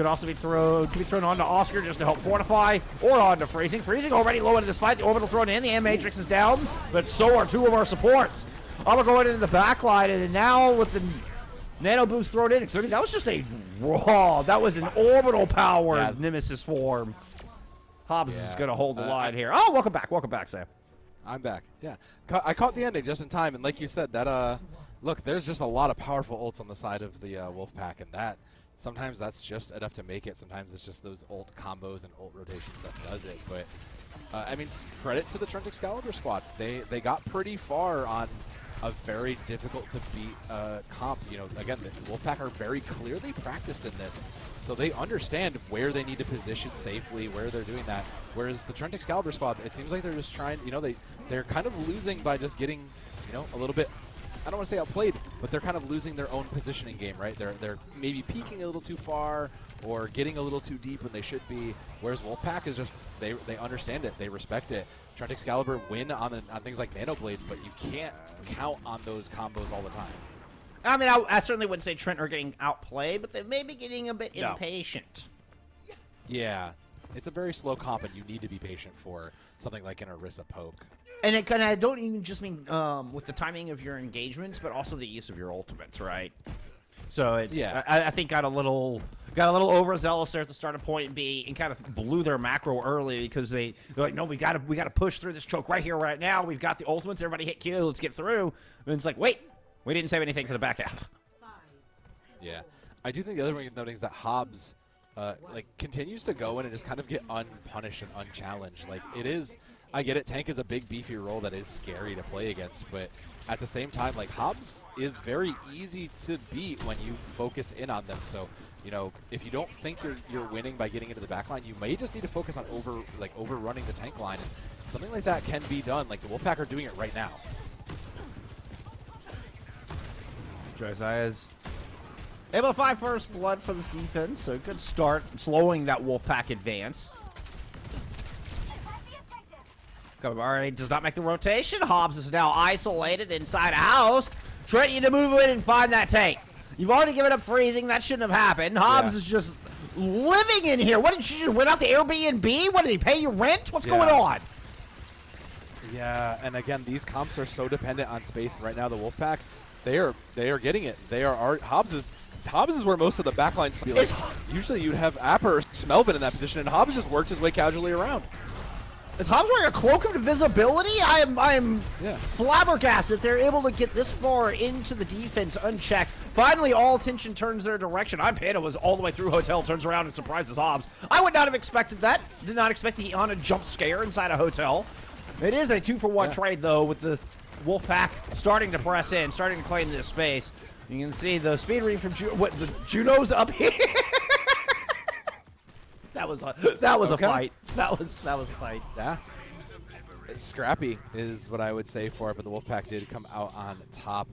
Could also be thrown onto Oscar just to help fortify, or onto Freezing. Freezing already low into this fight. The orbital thrown in. The M-Matrix is down, but so are 2 of our supports. Armor going into the back line, and now with the Nano Boost thrown in. So that was just a raw. That was an orbital powered Nemesis form. Hobbs is going to hold the line here. Oh, welcome back. Welcome back, Sam. I'm back. Yeah. I caught the ending just in time, and like you said, that look, there's just a lot of powerful ults on the side of the Wolfpack, and that sometimes that's just enough to make it. Sometimes it's just those ult combos and ult rotations that does it. But I mean, credit to the Trent Excalibur squad. They got pretty far on a very difficult to beat comp. You know, again, the Wolfpack are very clearly practiced in this, so they understand where they need to position safely, where they're doing that. Whereas the Trent Excalibur squad, it seems like they're just trying, you know, they're kind of losing by just getting, you know, a little bit, I don't want to say outplayed, but they're kind of losing their own positioning game, right? They're maybe peeking a little too far or getting a little too deep when they should be, whereas Wolfpack is just, they understand it, they respect it. Trent Excalibur win on things like Nano Blades, but you can't count on those combos all the time. I mean, I certainly wouldn't say Trent are getting outplayed, but they may be getting a bit impatient. Yeah, it's a very slow comp, and you need to be patient for something like an Orisa poke. And I don't even just mean with the timing of your engagements, but also the use of your ultimates, right? So it's I think got a little overzealous there at the start of point B and kind of blew their macro early because they're like, no, we got to push through this choke right here, right now. We've got the ultimates. Everybody hit Q. Let's get through. And it's like, wait, we didn't save anything for the back half. Yeah, I do think the other one noting is that Hobbs like continues to go in and just kind of get unpunished and unchallenged. Like it is. I get it, tank is a big beefy role that is scary to play against, but at the same time, like Hobbs is very easy to beat when you focus in on them. So, you know, if you don't think you're winning by getting into the back line, you may just need to focus on overrunning the tank line, and something like that can be done. Like the Wolfpack are doing it right now. Josiah's able to find first blood for this defense, so good start, slowing that Wolfpack advance. Already does not make the rotation. Hobbs is now isolated inside a house. Trent, you need to move in and find that tank. You've already given up freezing. That shouldn't have happened. Hobbs is just living in here. What, did you just rent out the Airbnb? What, did he pay you rent? What's going on? Yeah, and again, these comps are so dependent on space. Right now, the Wolfpack, they are getting it. They are Hobbs is where most of the backlines be. Like, usually you'd have Apper or Smelvin in that position, and Hobbs just worked his way casually around. Is Hobbs wearing a cloak of invisibility? I am flabbergasted they're able to get this far into the defense unchecked. Finally, all attention turns their direction. Panda was all the way through hotel, turns around and surprises Hobbs. I would not have expected that. Did not expect the on a jump scare inside a hotel. It is a 2-for-1 trade, though, with the Wolfpack starting to press in, starting to claim this space. You can see the speed read from the Juno's up here. That was a fight. That was a fight. Yeah. It's scrappy is what I would say for it, but the Wolfpack did come out on top.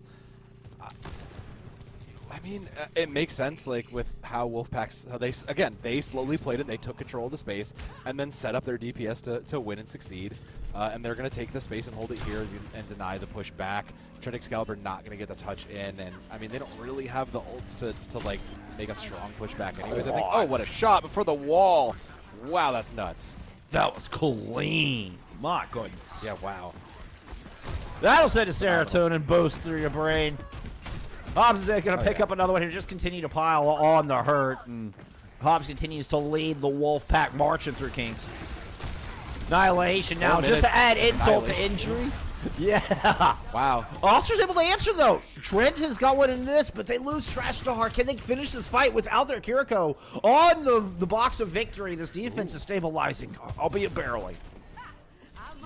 I mean, it makes sense, like with how Wolfpack's, they slowly played it. They took control of the space and then set up their DPS to win and succeed. And they're going to take the space and hold it here and deny the push back. Trent Excalibur not going to get the touch in, and I mean they don't really have the ults to like make a strong pushback anyways. I think. Oh, what a shot before the wall! Wow, that's nuts. That was clean. My goodness. Yeah, wow. That'll send a serotonin boost through your brain. Hobbs is going to pick up another one here. Just continue to pile on the hurt, and Hobbs continues to lead the Wolfpack marching through Kings. Annihilation now, just to add insult to injury. Yeah. Wow. Oster's able to answer, though. Trent has got one in this, but they lose Trash Star. Can they finish this fight without their Kiriko on the box of victory? This defense is stabilizing, albeit barely.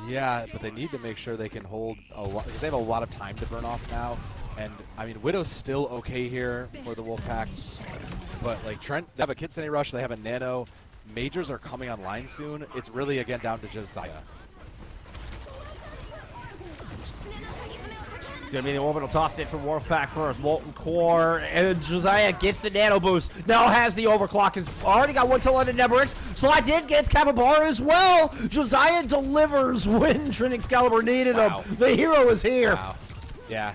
Yeah, but they need to make sure they can hold a lot, because they have a lot of time to burn off now. And, I mean, Widow's still okay here for the Wolfpack. But, like, Trent, they have a Kitsune Rush, they have a Nano. Majors are coming online soon. It's really, again, down to Josiah. Gonna be the orbital tossed in from Wolfpack first. Molten Core, and Josiah gets the nano boost. Now has the overclock. Has already got one kill on the Nebrix. Slides in, gets Capybara as well. Josiah delivers when Trent Excalibur needed him. The hero is here. Wow. Yeah.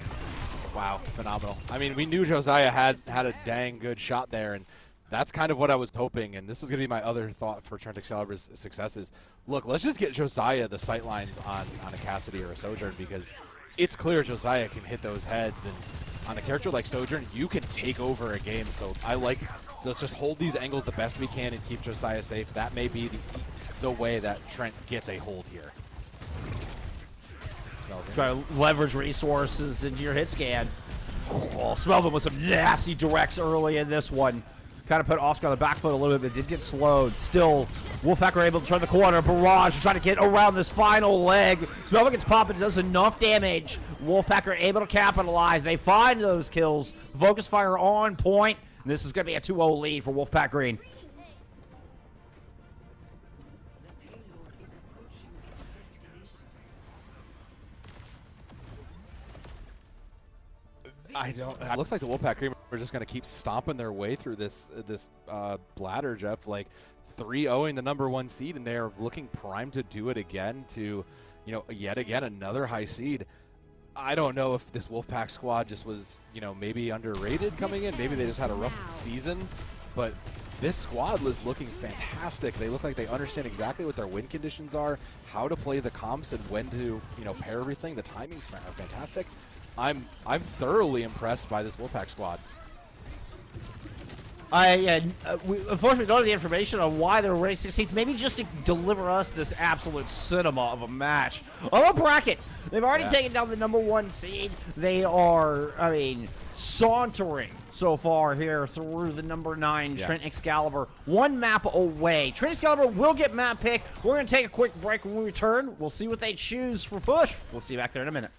Wow. Phenomenal. I mean, we knew Josiah had a dang good shot there, and That's kind of what I was hoping, and this was going to be my other thought for Trent Excalibur's successes. Look, let's just get Josiah the sightlines on a Cassidy or a Sojourn, because it's clear Josiah can hit those heads, and on a character like Sojourn, you can take over a game. So I like, let's just hold these angles the best we can and keep Josiah safe. That may be the way that Trent gets a hold here. Try to leverage resources into your hit scan. Oh, Smelvin with some nasty directs early in this one. Kind of put Oscar on the back foot a little bit, but did get slowed. Still, Wolfpack are able to turn the corner. Barrage is trying to get around this final leg. Smelvin gets popped, and does enough damage. Wolfpack are able to capitalize. They find those kills. Focus fire on point. And this is going to be a 2-0 lead for Wolfpack Green. It looks like the Wolfpack Cream are just going to keep stomping their way through this bladder, Jeff. Like 3-0ing the #1 seed, and they are looking primed to do it again to, yet again another high seed. I don't know if this Wolfpack squad just was, maybe underrated coming in. Maybe they just had a rough season, but this squad was looking fantastic. They look like they understand exactly what their win conditions are, how to play the comps, and when to, pair everything. The timings are fantastic. I'm thoroughly impressed by this Wolfpack squad. We unfortunately don't have the information on why they're ranked 16th. Maybe just to deliver us this absolute cinema of a match. Oh, a bracket. They've already taken down the #1 seed. They are, sauntering so far here through the #9 Trent Excalibur. One map away. Trent Excalibur will get map pick. We're going to take a quick break. When we return, we'll see what they choose for push. We'll see you back there in a minute.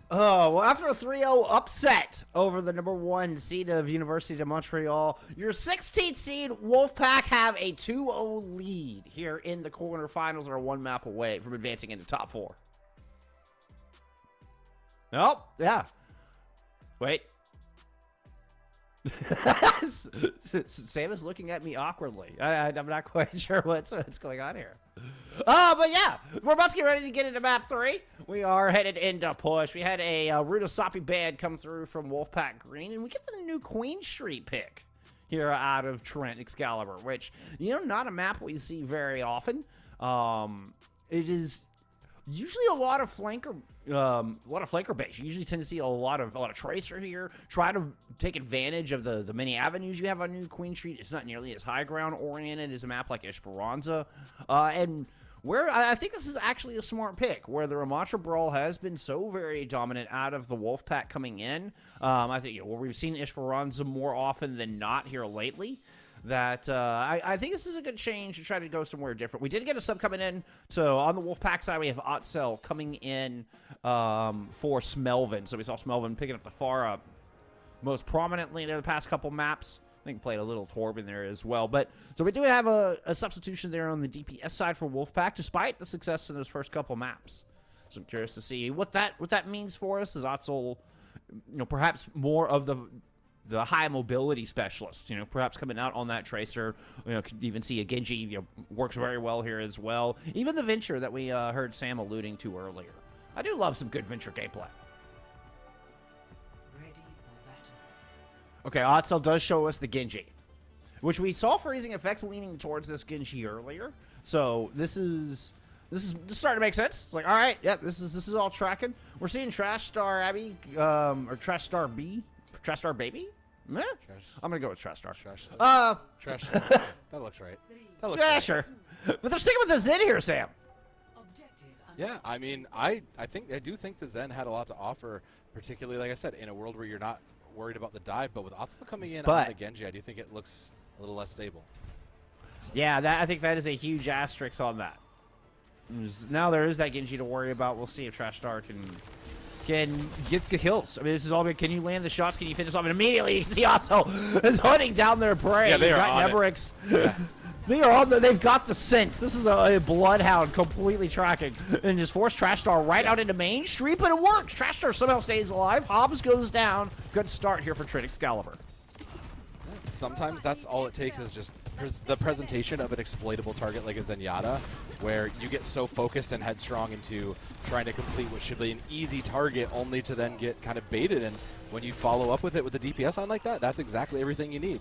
Oh, well, after a 3-0 upset over the #1 seed of University of Montreal, your 16th seed Wolfpack have a 2-0 lead here in the quarterfinals, are one map away from advancing into top 4. Oh, yeah. Wait. Sam is looking at me awkwardly. I'm not quite sure what's going on here. But yeah, we're about to get ready to get into map 3. We are headed into push. We had a Rudasapi band come through from Wolfpack Green, and we get the new Queen Street pick here out of Trent Excalibur, which, you know, not a map we see very often. It is usually a lot of flanker base. You usually tend to see a lot of tracer here. Try to take advantage of the many avenues you have on New Queen Street. It's not nearly as high ground oriented as a map like Esperanza. And where I think this is actually a smart pick, where the Ramatra Brawl has been so very dominant out of the Wolfpack coming in. I think, you know, where we've seen Esperanza more often than not here lately, that I think this is a good change to try to go somewhere different. We did get a sub coming in. So on the Wolfpack side, we have Otzel coming in for Smelvin. So we saw Smelvin picking up the Pharah most prominently in the past couple maps. I think played a little Torb in there as well. But so we do have a substitution there on the DPS side for Wolfpack, despite the success in those first couple maps. So I'm curious to see what that means for us. Is Otzel, you know, perhaps more of the high mobility specialist, you know, perhaps coming out on that tracer. You know, could even see a Genji, you know, works very well here as well. Even the Venture that we heard Sam alluding to earlier. I do love some good Venture gameplay. Okay, Otzel does show us the Genji, which we saw freezing effects leaning towards this Genji earlier. So this is starting to make sense. It's like, all right, yep, this is all tracking. We're seeing Trash Star Abby, or Trash Star B, Trash Star Baby. Meh? I'm gonna go with Trash Star. Trash Star. That looks right. That looks right. Sure. But they're sticking with the Zen here, Sam. Yeah, I mean, I do think the Zen had a lot to offer, particularly, like I said, in a world where you're not worried about the dive, but with Otzel coming in on the Genji, I do think it looks a little less stable. Yeah, I think that is a huge asterisk on that. Now there is that Genji to worry about. We'll see if Trash Star can get the kills. I mean, this is all about, can you land the shots? Can you finish off? And immediately you see Otzel is hunting down their prey. Yeah, they are on Neverix. Yeah. They are on they've got the scent. This is a Bloodhound completely tracking and just force Trash Star right out into Main Street, but it works. Trash Star somehow stays alive. Hobbs goes down. Good start here for Trent Excalibur. Sometimes that's all it takes is just the presentation of an exploitable target like a Zenyatta, where you get so focused and headstrong into trying to complete what should be an easy target only to then get kind of baited, and when you follow up with it with the DPS on like that, that's exactly everything you need.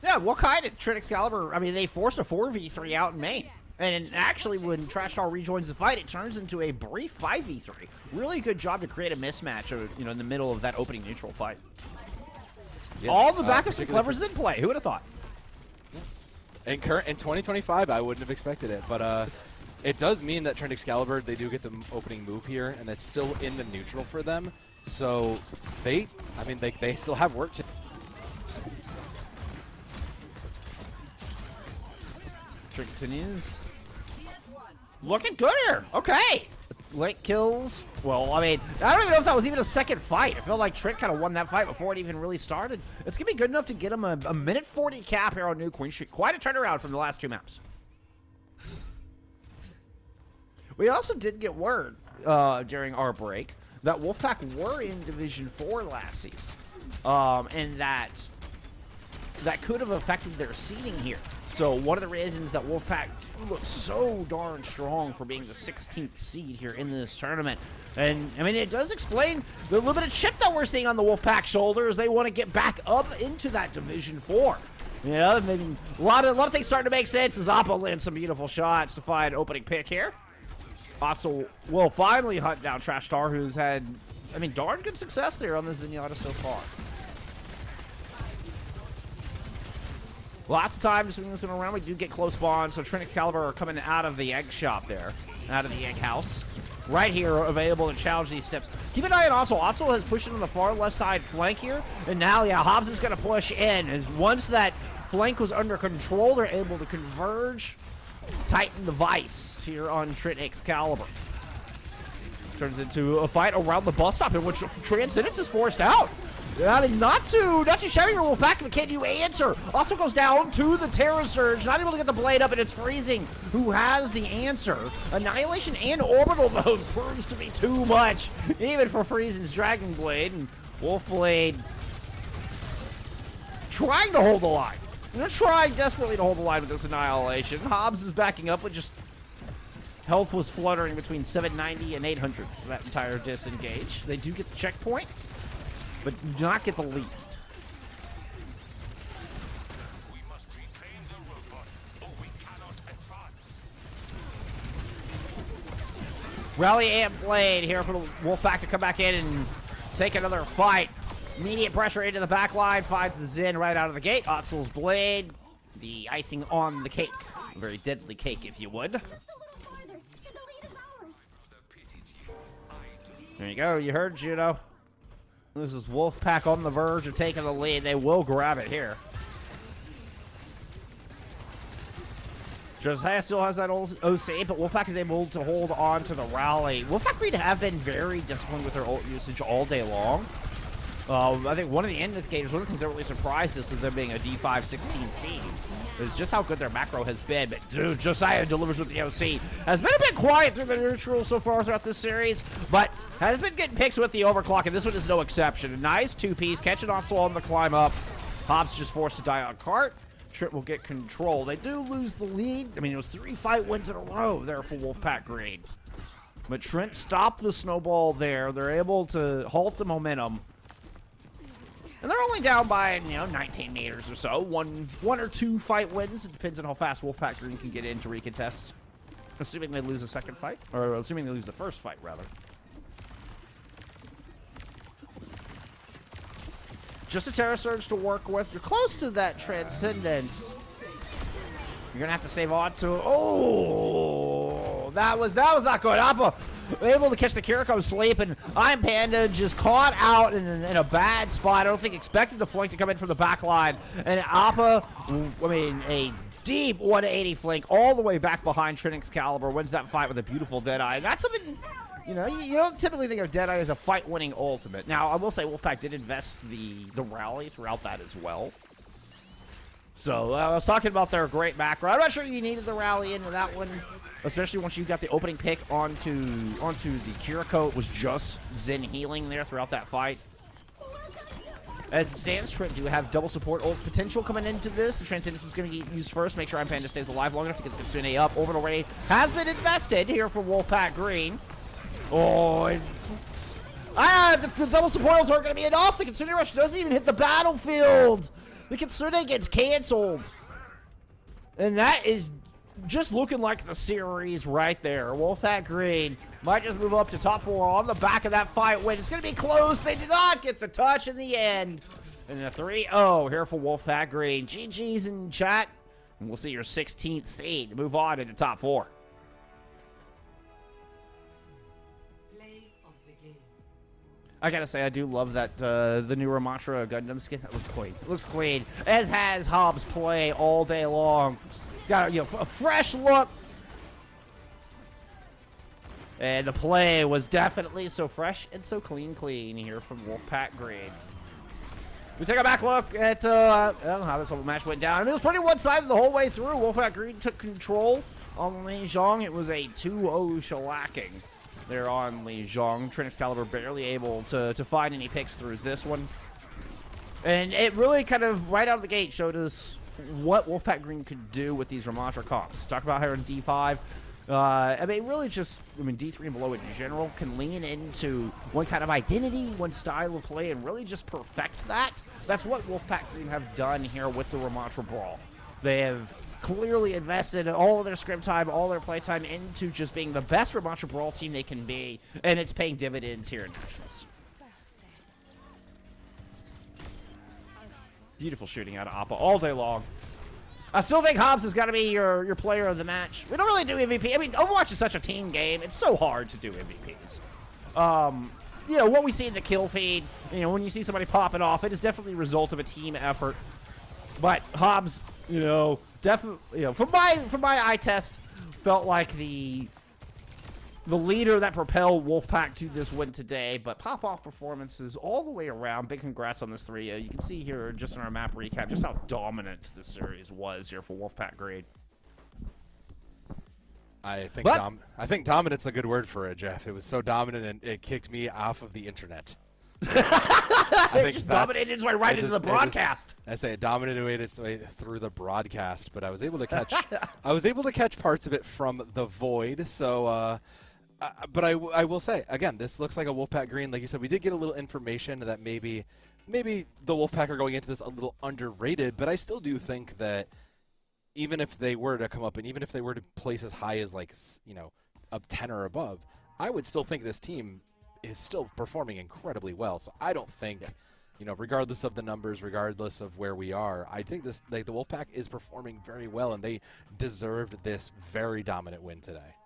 Yeah, what kind of Trent Excalibur? I mean, they forced a 4v3 out in main. And actually, when Trash Star rejoins the fight, it turns into a brief 5v3. Really good job to create a mismatch, you know, in the middle of that opening neutral fight. Yeah, all the backups and clevers in play. Who would have thought? In 2025, I wouldn't have expected it, but it does mean that Trent Excalibur, they do get the opening move here, and it's still in the neutral for them. So they still have work to. Continues. Looking good here. Okay. Late kills. Well, I mean, I don't even know if that was even a second fight. I felt like Trent kind of won that fight before it even really started. It's going to be good enough to get him a minute 40 cap here on New Queen Street. Quite a turnaround from the last 2 maps. We also did get word during our break that Wolfpack were in Division 4 last season. And that could have affected their seeding here. So one of the reasons that Wolfpack looks so darn strong for being the 16th seed here in this tournament. And, I mean, it does explain the little bit of chip that we're seeing on the Wolfpack shoulders. They want to get back up into that Division 4. You know, maybe a lot of things starting to make sense as Oppo lands some beautiful shots to find opening pick here. Otzel will finally hunt down Trash Star, who's had, I mean, darn good success there on the Zenyatta so far. Lots of time to swing this one around. We do get close spawns, so Trent Excalibur are coming out of the egg shop there, out of the egg house. Right here, available to challenge these steps. Keep an eye on Otzel. Otzel has pushed in on the far left side flank here, and now, yeah, Hobbs is going to push in. As once that flank was under control, they're able to converge, tighten the vice here on Trent Excalibur. turns into a fight around the bus stop in which Transcendence is forced out. Not too shabby for Wolfpack, but can you answer? Also goes down to the Terra Surge, not able to get the blade up, and it's Freezing who has the answer. Annihilation and Orbital mode proves to be too much, even for Freezing's Dragon Blade, and Wolfblade trying to hold the line. They're trying desperately to hold the line with this Annihilation. Hobbs is backing up, but just health was fluttering between 790 and 800 for that entire disengage. They do get the checkpoint, but do not get the lead. We must retain the robot, or we cannot advance. Rally and Blade here for the Wolfpack to come back in and take another fight. Immediate pressure into the back line, finds the Zen right out of the gate. Otzel's Blade, the icing on the cake. A very deadly cake, if you would. Just a little farther, and the lead is ours. There you go, you heard Judo. This is Wolfpack on the verge of taking the lead. They will grab it here. Josiah still has that old OC, but Wolfpack is able to hold on to the rally. Wolfpack Green have been very disciplined with their ult usage all day long. I think one of the indicators, one of the things that really surprised us of them being a D5 16 seed is just how good their macro has been. But dude, Josiah delivers with the OC. Has been a bit quiet through the neutral so far throughout this series, but has been getting picks with the overclock, and this one is no exception. A nice two-piece, catching Otzel on the climb up. Hobbs just forced to die on cart. Trip will get control. They do lose the lead. I mean, it was 3 fight wins in a row there for Wolfpack Green. But Trent stopped the snowball there. They're able to halt the momentum. And they're only down by, 19 meters or so. One or two fight wins. It depends on how fast Wolfpack Green can get in to recontest. Assuming they lose the second fight. Or assuming they lose the first fight, rather. Just a Terra Surge to work with. You're close to that Transcendence. You're going to have to save on to... Oh! That was not good. Appa able to catch the Kiriko sleep, and I'm Panda just caught out in a bad spot. I don't think expected the flank to come in from the back line. And Appa, a deep 180 flank all the way back behind Trin Excalibur, wins that fight with a beautiful Deadeye. That's something... you don't typically think of Deadeye as a fight-winning ultimate. Now, I will say Wolfpack did invest the rally throughout that as well. So, I was talking about their great macro. I'm not sure you needed the rally into that one, especially once you got the opening pick onto the Kiriko. It was just Zen healing there throughout that fight. As it stands, Trent do have double support ult potential coming into this. The Transcendence is going to get used first. Make sure I'm Panda stays alive long enough to get the Kitsune up. Orbital Ray has been invested here for Wolfpack Green. Oh, the double support ults aren't going to be enough. The Kitsune Rush doesn't even hit the battlefield. The Kitsune gets canceled. And that is just looking like the series right there. Wolfpack Green might just move up to top 4 on the back of that fight win. It's going to be close. They did not get the touch in the end. And a 3-0 here for Wolfpack Green. GG's in chat. And we'll see your 16th seed move on into top 4. I gotta say, I do love that the new Ramatra Gundam skin. That looks clean. It looks clean. As has Hobbs play all day long. It's got a fresh look. And the play was definitely so fresh and so clean here from Wolfpack Green. We take a back look at I don't know how this whole match went down. I mean, it was pretty one-sided the whole way through. Wolfpack Green took control on Li Zhong. It was a 2-0 shellacking there on Li Zhong. Trin Excalibur barely able to find any picks through this one. And it really kind of, right out of the gate, showed us what Wolfpack Green could do with these Ramatra comps. Talk about her in D5. Really just, D3 and below in general can lean into one kind of identity, one style of play, and really just perfect that. That's what Wolfpack Green have done here with the Ramatra Brawl. They have clearly invested all of their script time, all their play time into just being the best Ramatra Brawl team they can be, and it's paying dividends here in Nationals. Beautiful shooting out of Appa all day long. I still think Hobbs has got to be your player of the match. We don't really do MVP. I mean, Overwatch is such a team game. It's so hard to do MVPs. What we see in the kill feed, when you see somebody popping off, it is definitely a result of a team effort. But Hobbs, definitely, from my eye test, felt like the the leader that propelled Wolfpack to this win today. But pop-off performances all the way around. Big congrats on this 3-0. You can see here just in our map recap just how dominant this series was here for Wolfpack Grade. I think dominant's a good word for it, Jeff. It was so dominant and it kicked me off of the internet. I think just dominated its way right into the broadcast. I say it dominated its way through the broadcast, but I was able to catch parts of it from the void. So, but I will say again, this looks like a Wolfpack Green. Like you said, we did get a little information that maybe the Wolfpack are going into this a little underrated, but I still do think that even if they were to come up and even if they were to place as high as like, up 10 or above, I would still think this team is still performing incredibly well. So I don't think, regardless of the numbers, regardless of where we are, I think the Wolfpack is performing very well, and they deserved this very dominant win today.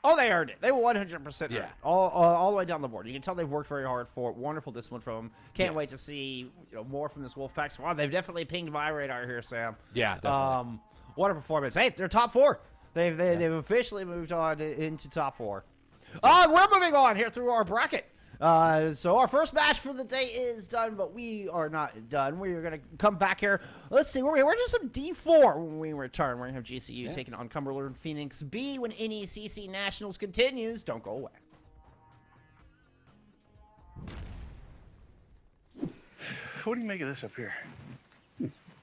Oh, they earned it. They 100% earned Yeah. it. All the way down the board. You can tell they've worked very hard for it. Wonderful discipline from them. Can't wait to see more from this Wolfpack squad. They've definitely pinged my radar here, Sam. Yeah, definitely. What a performance. Hey, they're top 4. They've officially moved on into top 4. We're moving on here through our bracket. So our first match for the day is done, but we are not done. We are going to come back here. Let's see. We're going to do some D4 when we return. We're going to have GCU taking on Cumberland Phoenix B when NECC Nationals continues. Don't go away. What do you make of this up here?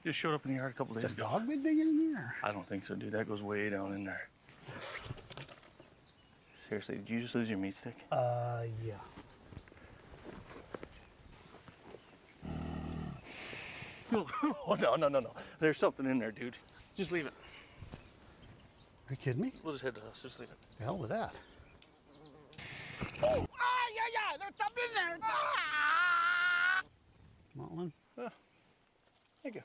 Just showed up in the yard a couple days Is a ago. dog been digging in there? I don't think so, dude. That goes way down in there. Seriously, did you just lose your meat stick? Yeah. Oh, no. There's something in there, dude. Just leave it. Are you kidding me? We'll just head to us. Just leave it. The hell with that. Yeah. There's something in there. Want one? Thank you.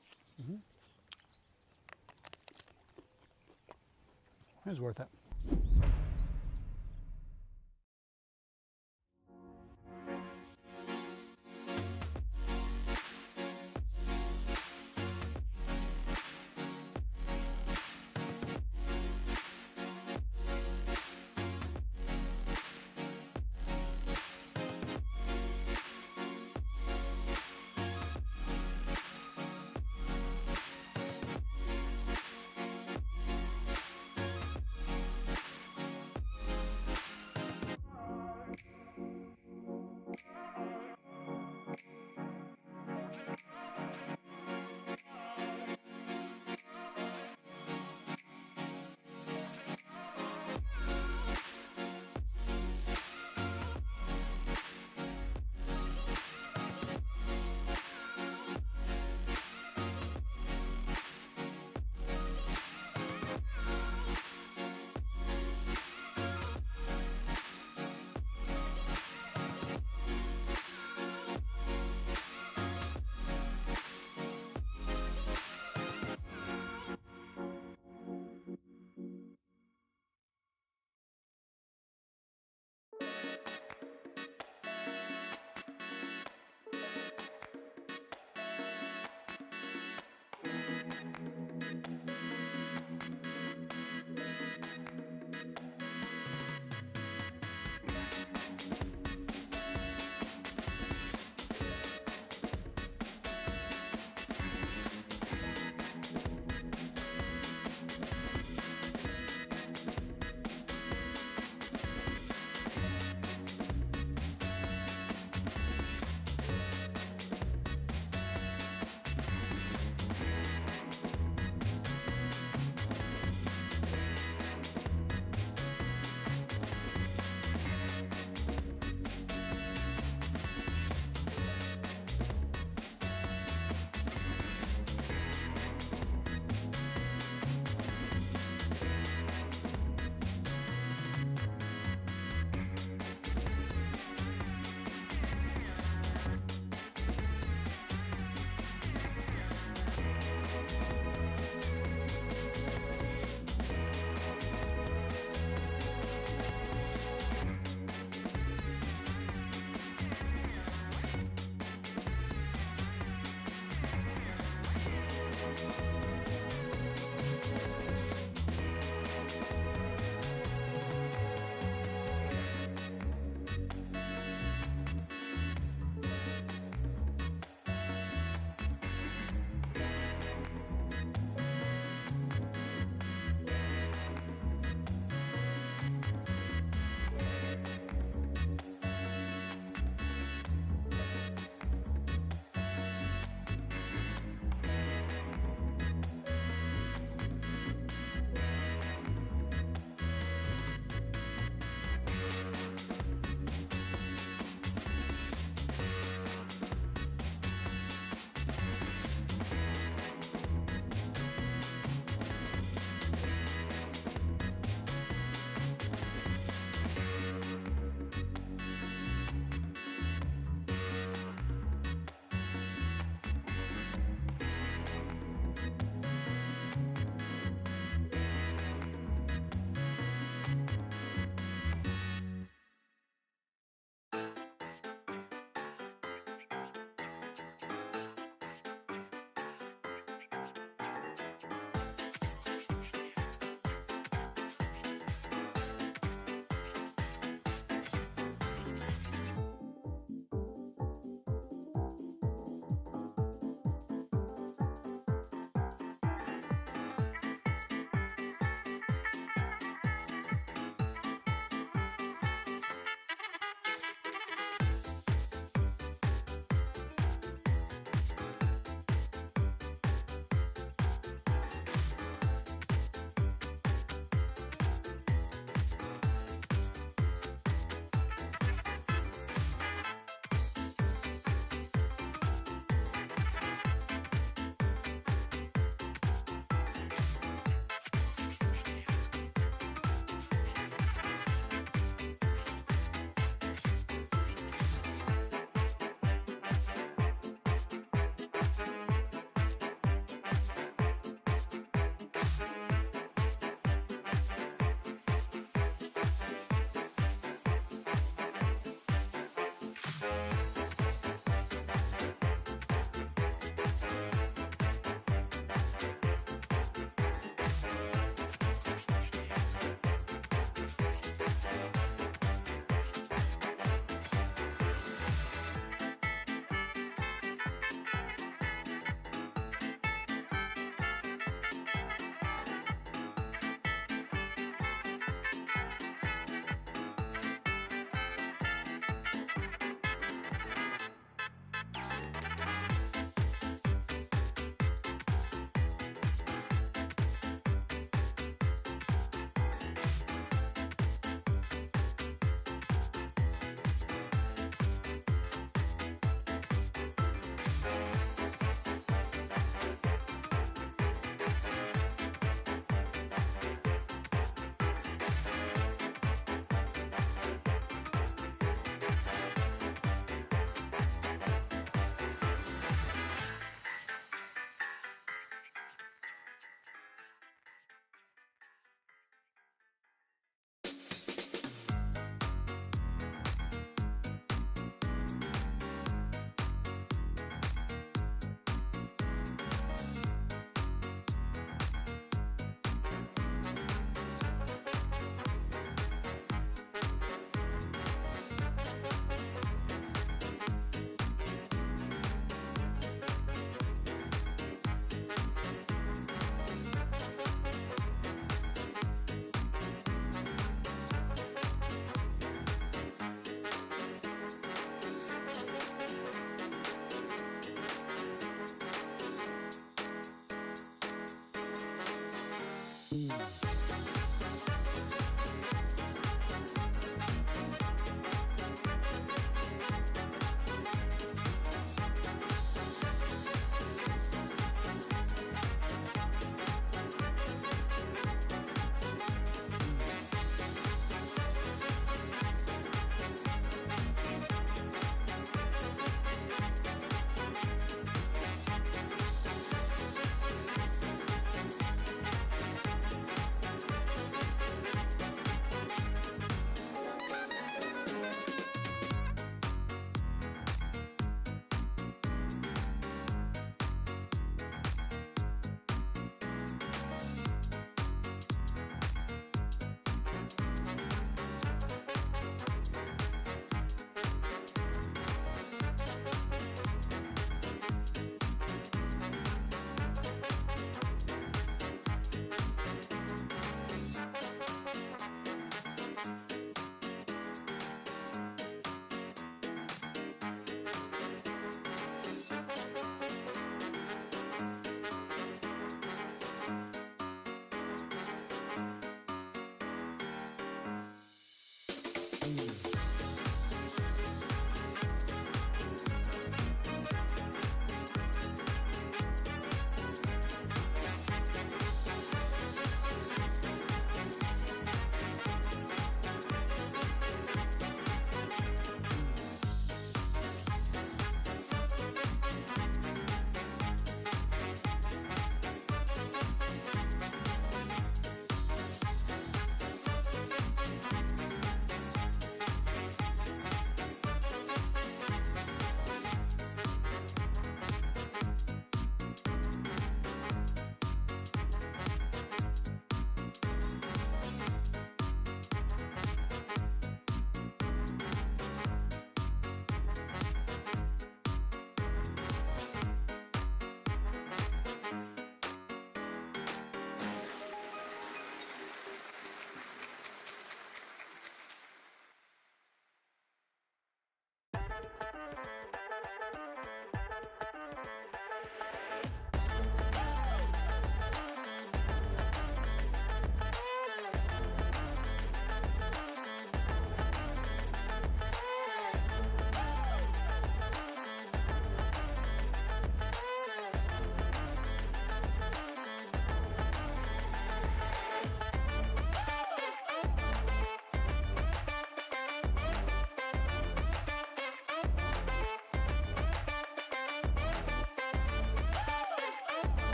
It was worth it.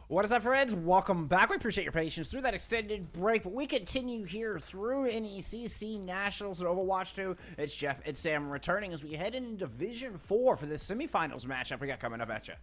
What is up, friends? Welcome back. We appreciate your patience through that extended break, but we continue here through NECC Nationals and Overwatch 2. It's Jeff and Sam returning as we head into Division 4 for this semifinals matchup we got coming up at you.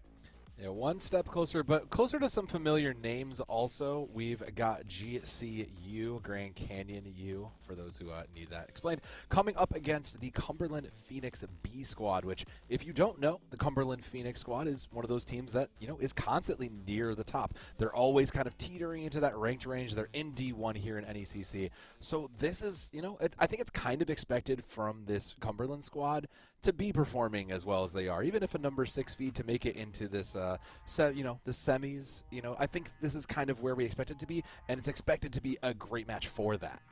Yeah, one step closer, but closer to some familiar names also. We've got GCU, Grand Canyon U, for those who need that explained, coming up against the Cumberland Phoenix B squad, which, if you don't know, the Cumberland Phoenix squad is one of those teams that, you know, is constantly near the top. They're always kind of teetering into that ranked range. They're in D1 here in NECC. So this is, you know, I think it's kind of expected from this Cumberland squad to be performing as well as they are, even if a number 6 feed to make it into this, the semis. You know, I think this is kind of where we expect it to be, and it's expected to be a great match for that.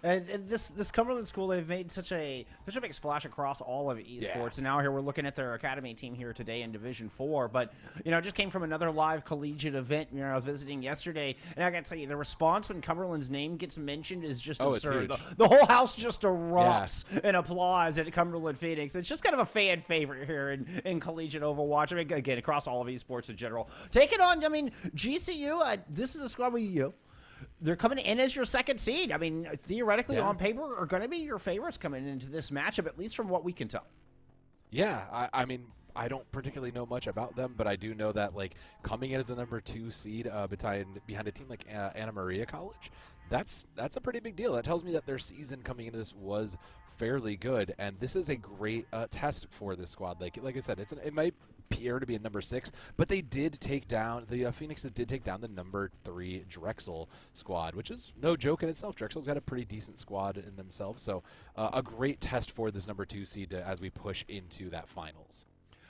And this Cumberland school, they've made such a big splash across all of esports, and now here we're looking at their academy team here today in Division 4. But you know, just came from another live collegiate event. You know, I was visiting yesterday, and I got to tell you, the response when Cumberland's name gets mentioned is just absurd. The whole house just erupts in applause at Cumberland Phoenix. It's just kind of a fan favorite here in collegiate Overwatch. I mean, again, across all of esports in general. Take it on. I mean, GCU. This is a squad they're coming in as your second seed. I mean, theoretically, on paper, are going to be your favorites coming into this matchup, at least from what we can tell. Yeah, I mean, I don't particularly know much about them, but I do know that, like, coming in as the number 2 seed behind a team like Anna Maria College, that's a pretty big deal. That tells me that their season coming into this was fairly good, and this is a great test for this squad. Like I said, it might appear to be a number 6, but they did take down the Phoenixes did take down the number 3 Drexel squad, which is no joke in itself. Drexel's got a pretty decent squad in themselves, so a great test for this number 2 seed as we push into that finals.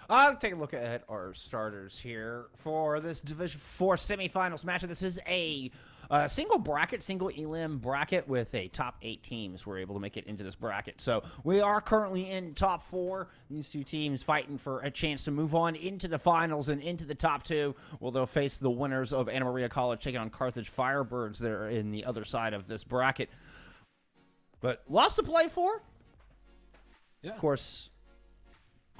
I'll take a look at our starters here for this Division 4 semifinals matchup. This is a single elim bracket with a top 8 teams were able to make it into this bracket. So we are currently in top 4. These two teams fighting for a chance to move on into the finals and into the top 2. Well, they'll face the winners of Anna Maria College taking on Carthage Firebirds there in the other side of this bracket. But lots to play for. Yeah. Of course,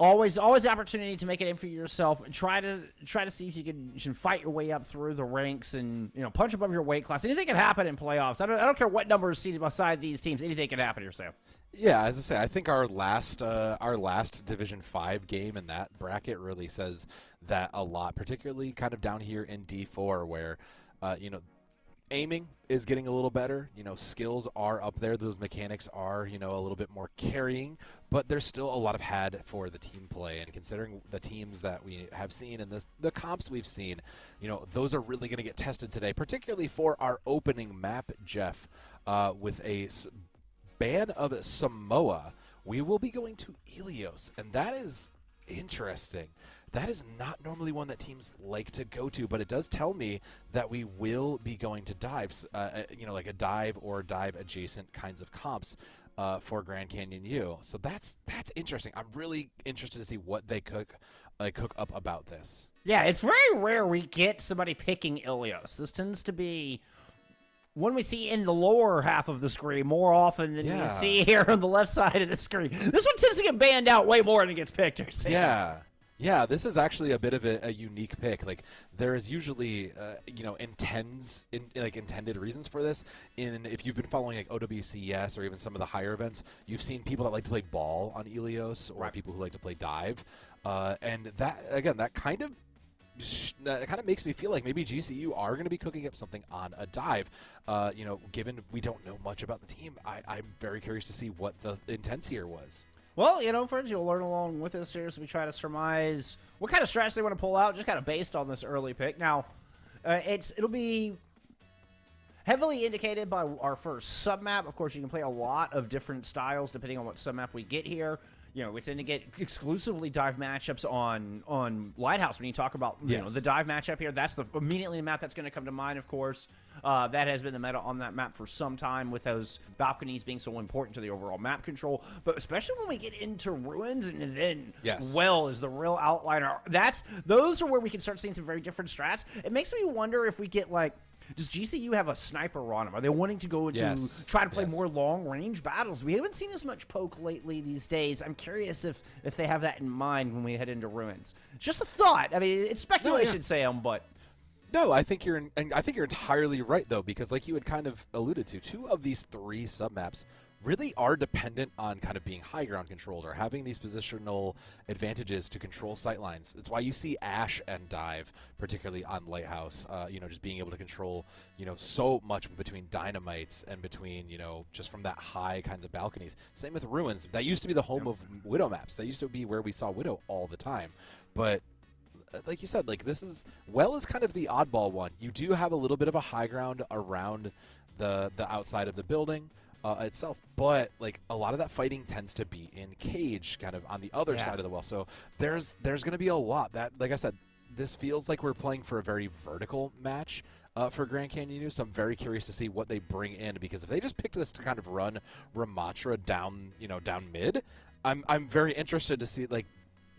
always the opportunity to make it in for yourself and try to see if you can fight your way up through the ranks and, you know, punch above your weight class. Anything can happen in playoffs. I don't care what number is seated beside these teams. Anything can happen here, Sam. Yeah, as I say, I think our last Division 5 game in that bracket really says that a lot, particularly kind of down here in D4 where, you know, aiming is getting a little better. You know, skills are up there. Those mechanics are, you know, a little bit more carrying, but there's still a lot of had for the team play. And considering the teams that we have seen and the comps we've seen, you know, those are really going to get tested today, particularly for our opening map, Jeff, with a ban of Samoa. We will be going to Ilios, and that is interesting. That is not normally one that teams like to go to, but it does tell me that we will be going to dives, you know, like a dive or dive adjacent kinds of comps for Grand Canyon U. So that's interesting. I'm really interested to see what they cook up about this. Yeah, it's very rare we get somebody picking Ilios. This tends to be one we see in the lower half of the screen more often than we see here on the left side of the screen. This one tends to get banned out way more than it gets picked. Yeah, this is actually a bit of a unique pick. Like, there is usually, you know, intended reasons for this. If you've been following like OWCS or even some of the higher events, you've seen people that like to play ball on Ilios or people who like to play dive, and that kind of makes me feel like maybe GCU are going to be cooking up something on a dive. You know, given we don't know much about the team, I'm very curious to see what the intent here was. Well, you know, friends, you'll learn along with us here as we try to surmise what kind of strategy they want to pull out, just kind of based on this early pick. Now, it'll be heavily indicated by our first submap. Of course, you can play a lot of different styles depending on what submap we get here. You know, we tend to get exclusively dive matchups on Lighthouse. When you talk about you know, the dive matchup here, that's immediately the map that's going to come to mind, of course. That has been the meta on that map for some time, with those balconies being so important to the overall map control. But especially when we get into Ruins, and then Well is the real outliner. Those are where we can start seeing some very different strats. It makes me wonder if we get, like, does GCU have a sniper on them? Are they wanting to go into try to play more long-range battles? We haven't seen as much poke lately these days. I'm curious if they have that in mind when we head into Ruins. Just a thought. I mean, it's speculation, Sam, but... No, I think you're entirely right though, because like you had kind of alluded to, 2 of these 3 submaps really are dependent on kind of being high ground controlled or having these positional advantages to control sightlines. It's why you see Ash and Dive, particularly on Lighthouse, just being able to control, so much between dynamites and between, just from that high kinds of balconies. Same with Ruins. That used to be the home of Widow maps. That used to be where we saw Widow all the time. But like you said, like this is kind of the oddball one. You do have a little bit of a high ground around the outside of the building itself, but like a lot of that fighting tends to be in cage, kind of on the other side of the well. So there's going to be a lot that, like I said, this feels like we're playing for a very vertical match for Grand Canyon U. So I'm very curious to see what they bring in, because if they just picked this to kind of run Ramatra down mid, I'm very interested to see like.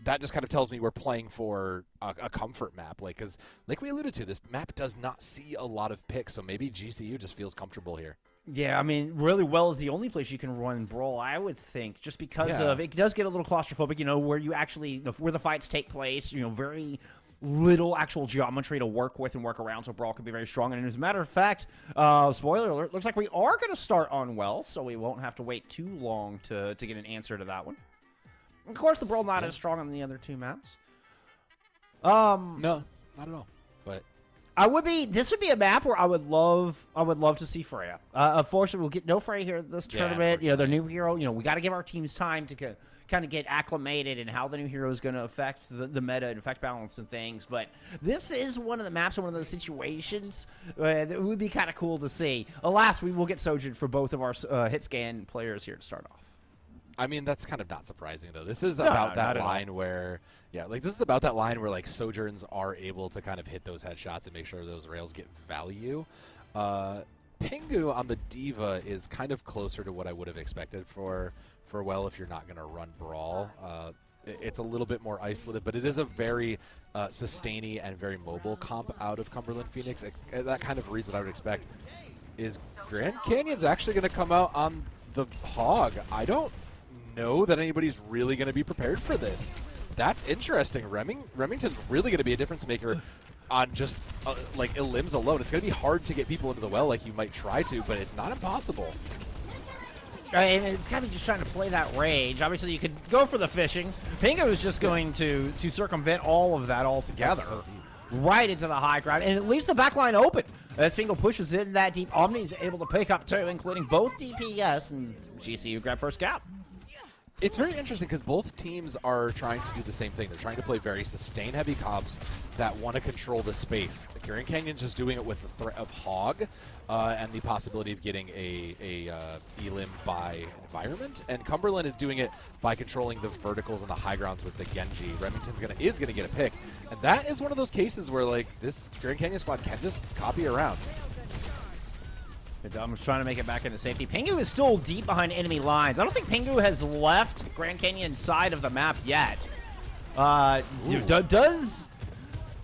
That just kind of tells me we're playing for a comfort map, because like we alluded to, this map does not see a lot of picks, so maybe GCU just feels comfortable here. Yeah, I mean, really well is the only place you can run Brawl, I would think, just because of it does get a little claustrophobic, where you actually where the fights take place, very little actual geometry to work with and work around, so Brawl can be very strong. And as a matter of fact, spoiler alert, looks like we are going to start on well, so we won't have to wait too long to get an answer to that one. Of course, the Brawl not as strong on the other 2 maps. No, not at all. But this would be a map where I would love to see Freya. Unfortunately, we'll get no Freya here this tournament. Their new hero. We got to give our teams time to kind of get acclimated and how the new hero is going to affect the meta and affect balance and things. But this is one of the maps and one of those situations that would be kind of cool to see. Alas, we will get Sojin for both of our hit scan players here to start off. I mean, that's kind of not surprising, though. This is about that line where, this is about that line where, like, Sojourns are able to kind of hit those headshots and make sure those rails get value. Pingu on the Diva is kind of closer to what I would have expected for well, if you're not going to run Brawl. It's a little bit more isolated, but it is a very sustainy and very mobile comp out of Cumberland Phoenix. That kind of reads what I would expect. Is Grand Canyon's actually going to come out on the Hog? I don't know that anybody's really going to be prepared for this. That's interesting. Remington's really going to be a difference maker on just like Elims alone. It's going to be hard to get people into the well like you might try to, but it's not impossible. And it's kind of just trying to play that rage. Obviously, you could go for the fishing. Pingu is just going to circumvent all of that altogether. So right into the high ground, and it leaves the back line open. As Pingu pushes in that deep, Omni is able to pick up 2, including both DPS, and GCU grab first cap. It's very interesting because both teams are trying to do the same thing. They're trying to play very sustain-heavy comps that want to control the space. Grand Canyon's just doing it with the threat of Hog and the possibility of getting a Elim by environment, and Cumberland is doing it by controlling the verticals and the high grounds with the Genji. Remington's is gonna get a pick, and that is one of those cases where like this Grand Canyon squad can just copy around. Dum's trying to make it back into safety. Pingu is still deep behind enemy lines. I don't think Pingu has left Grand Canyon's side of the map yet. Does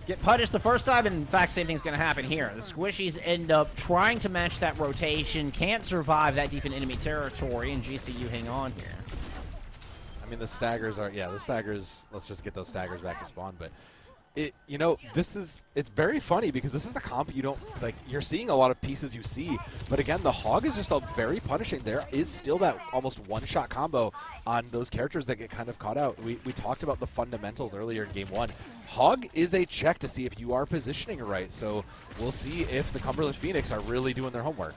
get punished the first time, and in fact, same thing's going to happen here. The Squishies end up trying to match that rotation, can't survive that deep in enemy territory, and GCU hang on here. I mean, the staggers are, the staggers, let's just get those staggers back to spawn, but it's very funny because this is a comp you don't, like, you're seeing a lot of pieces you see, but again, the Hog is just very punishing. There is still that almost one-shot combo on those characters that get kind of caught out. We talked about the fundamentals earlier in Game 1. Hog is a check to see if you are positioning right, so we'll see if the Cumberland Phoenix are really doing their homework.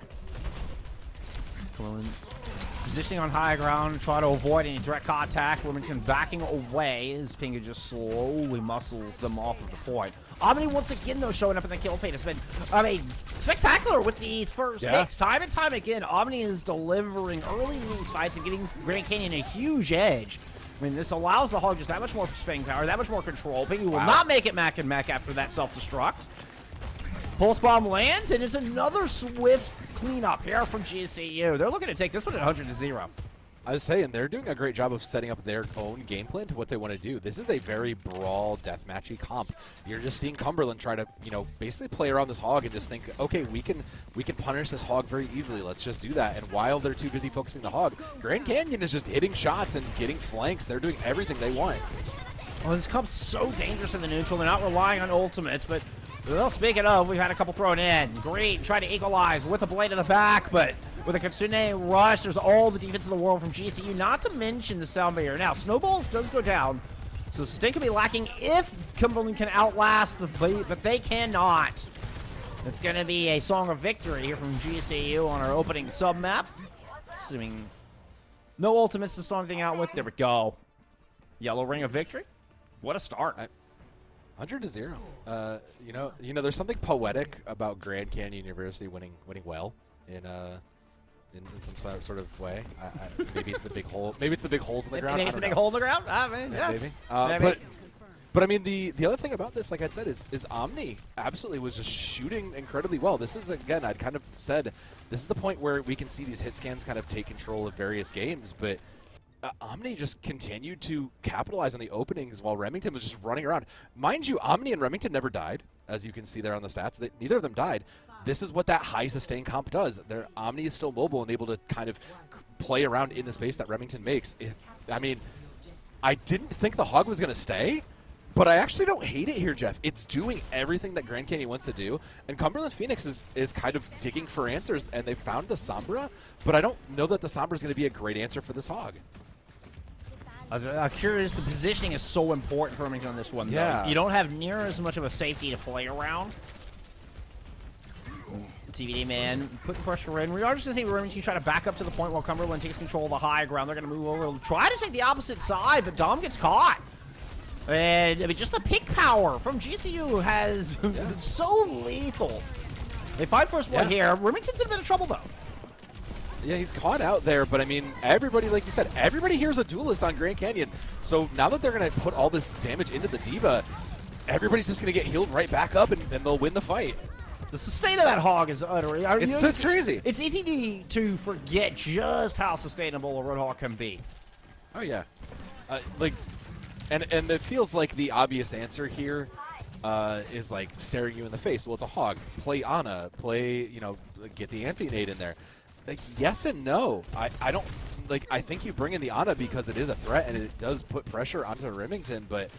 Positioning on high ground, try to avoid any direct contact. Wilmington backing away as Pingu just slowly muscles them off of the point. Omni once again, though, showing up in the kill feed. It's been, spectacular with these first picks. Time and time again, Omni is delivering early in these fights and giving Grand Canyon a huge edge. I mean, this allows the Hog just that much more spinning power, that much more control. Pingu will not make it Mac and Mac after that self-destruct. Pulse Bomb lands, and it's another swift cleanup here from GCU. They're looking to take this one at 100-0. I was saying, they're doing a great job of setting up their own game plan to what they want to do. This is a very brawl deathmatchy comp. You're just seeing Cumberland try to, basically play around this Hog and just think, okay, we can punish this Hog very easily. Let's just do that. And while they're too busy focusing the Hog, Grand Canyon is just hitting shots and getting flanks. They're doing everything they want. Oh, this comp's so dangerous in the neutral. They're not relying on ultimates, but Well, speaking of, we've had a couple thrown in. Green trying to equalize with a blade in the back, but with a Kitsune rush, there's all the defense in the world from GCU, not to mention the sound barrier. Now, Snowballs does go down, so sustain can be lacking if Cumberland can outlast the beat, but they cannot. It's going to be a song of victory here from GCU on our opening sub-map. Assuming no ultimates to start anything out with. There we go. Yellow ring of victory. What a start. 100-0. You know, there's something poetic about Grand Canyon University winning well in some sort of way. Maybe it's the big hole. Maybe it's the big holes in the ground. Maybe it's the big hole in the ground. I mean, yeah. Maybe. Maybe. But I mean, the other thing about this, like I said, is Omni absolutely was just shooting incredibly well. This is, again, I'd kind of said, this is the point where we can see these hit scans kind of take control of various games, but Omni just continued to capitalize on the openings while Remington was just running around. Mind you, Omni and Remington never died, as you can see there on the stats. Neither of them died. This is what that high sustain comp does. Omni is still mobile and able to kind of play around in the space that Remington makes. I mean, I didn't think the Hog was going to stay, but I actually don't hate it here, Jeff. It's doing everything that Grand Canyon wants to do, and Cumberland Phoenix is kind of digging for answers, and they found the Sombra, but I don't know that the Sombra is going to be a great answer for this Hog. I'm curious, the positioning is so important for Remington on this one, though. Yeah. You don't have near as much of a safety to play around. TBD, man, put the pressure in. We are just going to see Remington try to back up to the point while Cumberland takes control of the high ground. They're going to move over, try to take the opposite side, but Dom gets caught. And, I mean, just the pick power from GCU has been so lethal. They find first blood here. Remington's in a bit of trouble, though. Yeah, he's caught out there, but I mean, everybody, like you said, everybody here is a duelist on Grand Canyon. So now that they're going to put all this damage into the Diva, everybody's just going to get healed right back up, and they'll win the fight. The sustain of that Hog is utterly... It's crazy. It's easy to forget just how sustainable a Roadhog can be. Oh, yeah. And it feels like the obvious answer here is like staring you in the face. Well, it's a Hog. Play Ana. Play, get the anti-nade in there. Like, yes and no. I don't, like, I think you bring in the Ana because it is a threat and it does put pressure onto Remington, but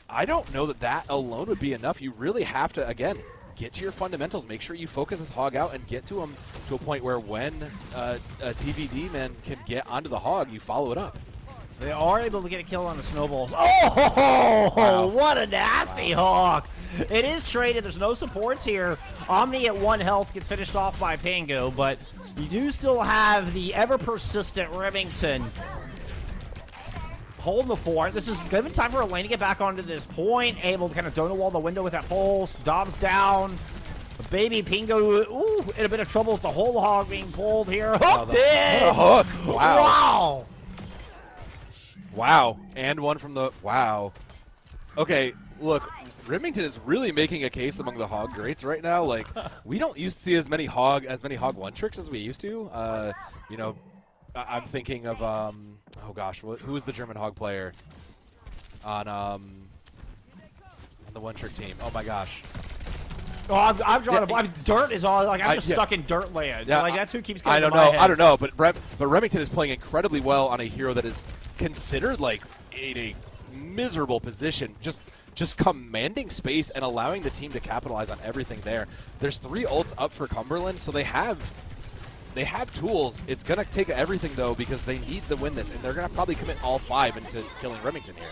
I don't know that alone would be enough. You really have to, again, get to your fundamentals. Make sure you focus this Hog out and get to him to a point where when a TVD man can get onto the Hog, you follow it up. They are able to get a kill on the Snowballs. Oh, wow. What a nasty Hog. It is traded. There's no supports here. Omni at 1 health gets finished off by Pingu, but you do still have the ever-persistent Remington holding the fort. This is given time for Elaine to get back onto this point, able to kind of donut wall the window with that pulse. Dom's down. Baby Pingu, in a bit of trouble with the whole Hog being pulled here. Hooked in! Hook! Wow. Wow! Wow. And one from the... Wow. Okay, look, Remington is really making a case among the Hog greats right now. Like, we don't used to see as many Hog one tricks as we used to. I'm thinking of oh gosh, who was the German Hog player on the one trick team? Oh my gosh. Oh, I'm drawing dirt is all, like, I'm just stuck in dirt land. Yeah, like, that's who keeps coming I don't to my know. head. I don't know, but Remington is playing incredibly well on a hero that is considered like in a miserable position, just commanding space and allowing the team to capitalize on everything there. There's 3 ults up for Cumberland, so they have tools. It's gonna take everything though, because they need to win this, and they're gonna probably commit all 5 into killing Remington here.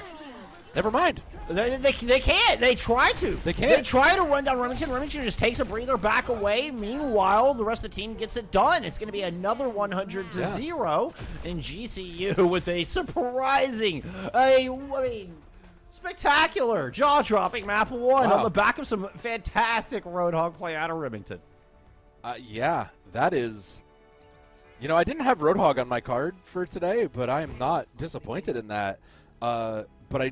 Never mind. They can't. They try to. They can't. They try to run down Remington. Remington just takes a breather back away. Meanwhile, the rest of the team gets it done. It's going to be another 100-0 in GCU with a surprising, spectacular, jaw-dropping map 1 on the back of some fantastic Roadhog play out of Remington. Yeah, that is... I didn't have Roadhog on my card for today, but I am not disappointed in that. But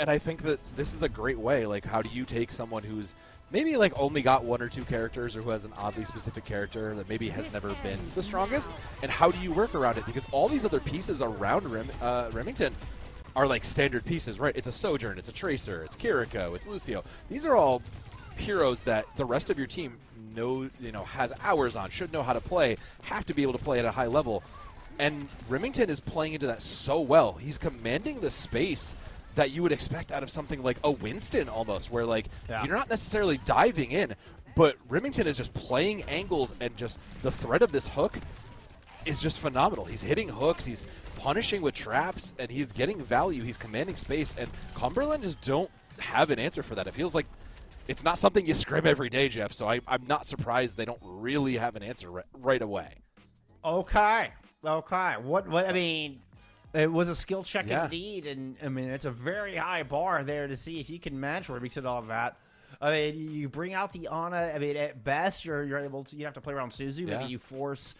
I think that this is a great way. Like, how do you take someone who's maybe like only got 1 or 2 characters, or who has an oddly specific character that maybe has never been the strongest, and how do you work around it? Because all these other pieces around Remington are like standard pieces, right? It's a Sojourn, it's a Tracer, it's Kiriko, it's Lucio. These are all heroes that the rest of your team has hours on, should know how to play, have to be able to play at a high level. And Remington is playing into that so well. He's commanding the space that you would expect out of something like a Winston almost, where like Yeah. you're not necessarily diving in, but Remington is just playing angles, and just the threat of this hook is just phenomenal. He's hitting hooks, he's punishing with traps, and he's getting value, he's commanding space, and Cumberland just don't have an answer for that. It feels like it's not something you scrim every day, Jeff, so I'm not surprised they don't really have an answer right away. Okay. What I mean, it was a skill check Yeah. indeed, and I mean it's a very high bar there to see if you can match Remington all of that. I mean, you bring out the Ana. I mean, at best, you're able to. You have to play around Suzu. Yeah. Maybe you force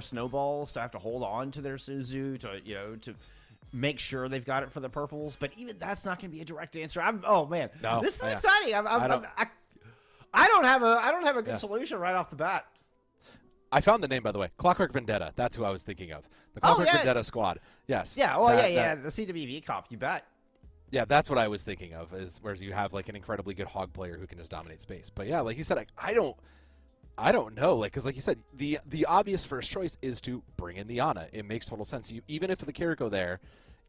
snowballs to have to hold on to their Suzu to make sure they've got it for the purples. But even that's not going to be a direct answer. Oh man, No, this is yeah. exciting. I don't have a good solution right off the bat. I found the name, by the way. Clockwork Vendetta. That's who I was thinking of. The Clockwork yeah. Vendetta squad. Yes. Yeah. Well, That- yeah. that- The CWV comp. You bet. Yeah, that's what I was thinking of, is where you have like an incredibly good hog player who can just dominate space. But yeah, like you said, I don't know, like, because like you said, the obvious first choice is to bring in the Ana. It makes total sense. Even if the Kiriko there,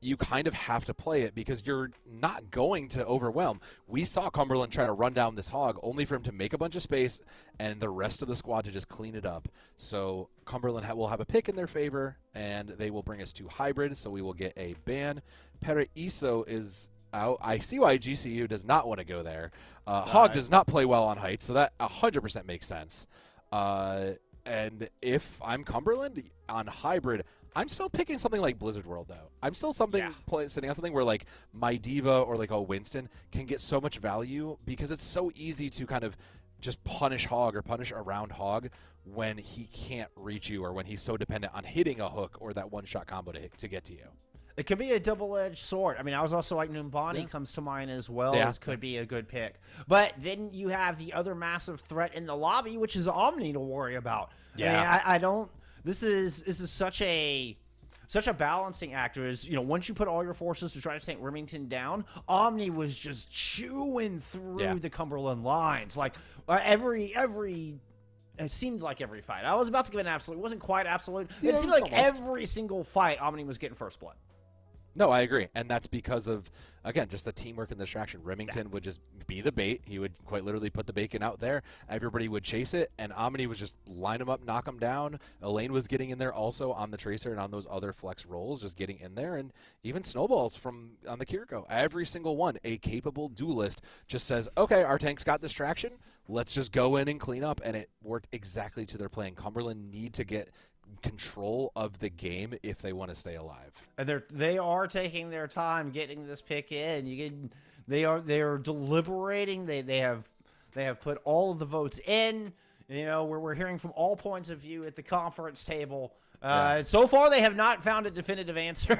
you kind of have to play it because you're not going to overwhelm. We saw Cumberland try to run down this hog only for him to make a bunch of space and the rest of the squad to just clean it up. So Cumberland will have a pick in their favor, and they will bring us to hybrid, so we will get a ban. Iso is out. I see why GCU does not want to go there. Hog does not play well on heights, so that 100% makes sense. And if I'm Cumberland on hybrid, I'm still picking something like Blizzard World, though. I'm still sitting on something where like my Diva or like a Winston can get so much value because it's so easy to kind of just punish Hog or punish around Hog when he can't reach you or when he's so dependent on hitting a hook or that one-shot combo to get to you. It could be a double-edged sword. I mean, I was also like Numbani comes to mind as well. Yeah. As could be a good pick. But then you have the other massive threat in the lobby, which is Omni to worry about. Yeah. I mean, I don't. This is such a balancing act. Is once you put all your forces to try to take Remington down, Omni was just chewing through the Cumberland lines. Like every. It seemed like every fight. I was about to give an absolute. It wasn't quite absolute. Yeah, It seemed it was like almost. every single fight, Omni was getting first blood. No, I agree. And that's because of, again, just the teamwork and the distraction. Remington would just be the bait. He would quite literally put the bacon out there. Everybody would chase it, and Omni was just line him up, knock him down. Elaine was getting in there also on the Tracer and on those other flex rolls, just getting in there. And even Snowballs on the Kiriko. Every single one, a capable duelist, just says, okay, our tank's got distraction. Let's just go in and clean up. And it worked exactly to their plan. Cumberland need to get control of the game if they want to stay alive. And they are taking their time getting this pick in. They are deliberating. They have put all of the votes in. We're hearing from all points of view at the conference table. So far, they have not found a definitive answer.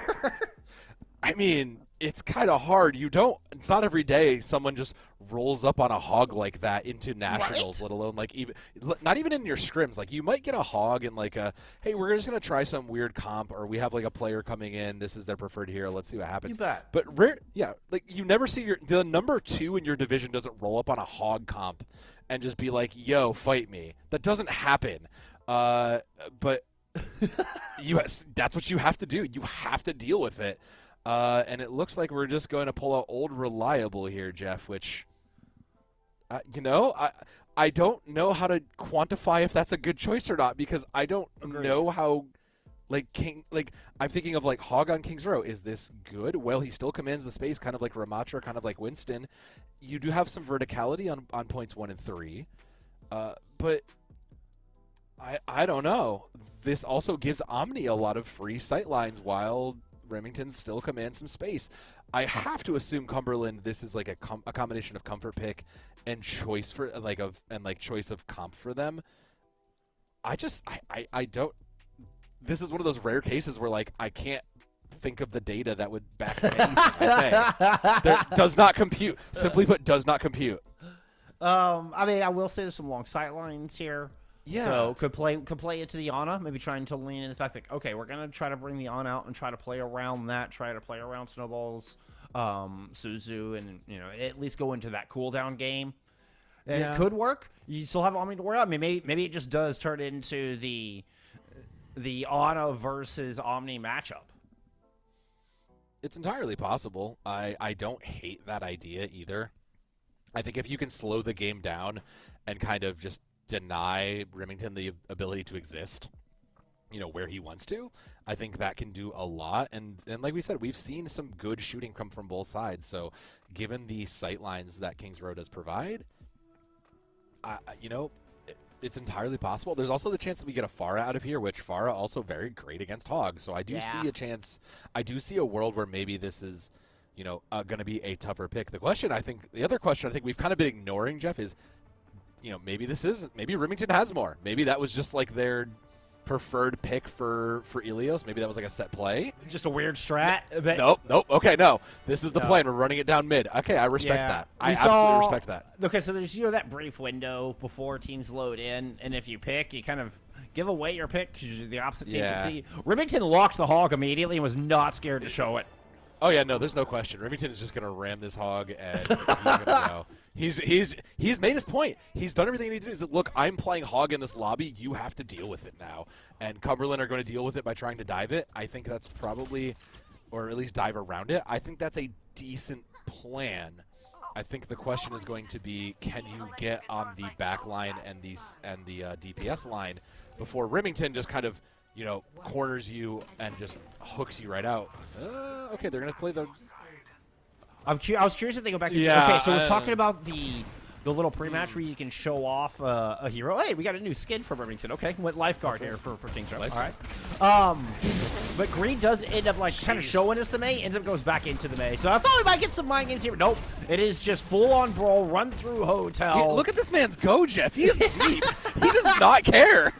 I mean, it's kind of hard. It's not every day someone just rolls up on a hog like that into nationals, Right? let alone not even in your scrims. Like you might get a hog and like hey, we're just going to try some weird comp, or we have like a player coming in. This is their preferred hero. Let's see what happens. You bet. But like you never see the number 2 in your division doesn't roll up on a hog comp and just be like, yo, fight me. That doesn't happen. But that's what you have to do. You have to deal with it. And it looks like we're just going to pull out old reliable here, Jeff, which, I don't know how to quantify if that's a good choice or not, because I don't know how, I'm thinking of like Hog on King's Row. Is this good? Well, he still commands the space, kind of like Ramatra, kind of like Winston. You do have some verticality on points 1 and 3, but I don't know. This also gives Omni a lot of free sightlines while Remington still commands some space. I have to assume Cumberland, this is like a combination of comfort pick and choice for choice of comp for them. I don't. This is one of those rare cases where like I can't think of the data that would back anything I say. That does not compute. Simply put, does not compute. I mean, I will say there's some long sight lines here. Yeah. So could play it to the Ana, maybe trying to lean in the fact that, okay, we're going to try to bring the Ana out and try to play around that, try to play around Snowball's Suzu, and, at least go into that cooldown game. And it could work. You still have Omni to worry about. I mean, maybe it just does turn into the Ana versus Omni matchup. It's entirely possible. I don't hate that idea either. I think if you can slow the game down and kind of just deny Remington the ability to exist, where he wants to, I think that can do a lot. And like we said, we've seen some good shooting come from both sides. So given the sight lines that Kings Row does provide, it's entirely possible. There's also the chance that we get a Pharah out of here, which Pharah also very great against Hog. So I do see a chance. I do see a world where maybe this is, going to be a tougher pick. The other question I think we've kind of been ignoring, Jeff, is, maybe Remington has more. Maybe that was just like their preferred pick for Ilios. Maybe that was like a set play. Just a weird strat. Nope. Okay, no. This is the plan. We're running it down mid. Okay, I respect that. I absolutely respect that. Okay, so there's that brief window before teams load in, and if you pick, you kind of give away your pick because the opposite team can see. Remington locked the Hog immediately and was not scared to show it. Oh yeah, no, there's no question. Remington is just gonna ram this Hog, and he's gonna go. He's made his point. He's done everything he needs to do. He's like, look, I'm playing Hog in this lobby. You have to deal with it now. And Cumberland are going to deal with it by trying to dive it. I think that's probably, or at least dive around it. I think that's a decent plan. I think the question is going to be, can you get on the back line and the DPS line before Remington just kind of, corners you and just hooks you right out. Okay, they're going to play the... I was curious if they go back. Yeah, okay, so we're talking about the little pre-match where you can show off a hero. Hey, we got a new skin for Remington. Okay, went lifeguard here for Kings Row. All right. But Green does end up kind of showing us the May, ends up goes back into the May. So I thought we might get some mind games here. Nope, it is just full-on brawl, run through hotel. Yeah, look at this man's go, Jeff. He is deep. He does not care.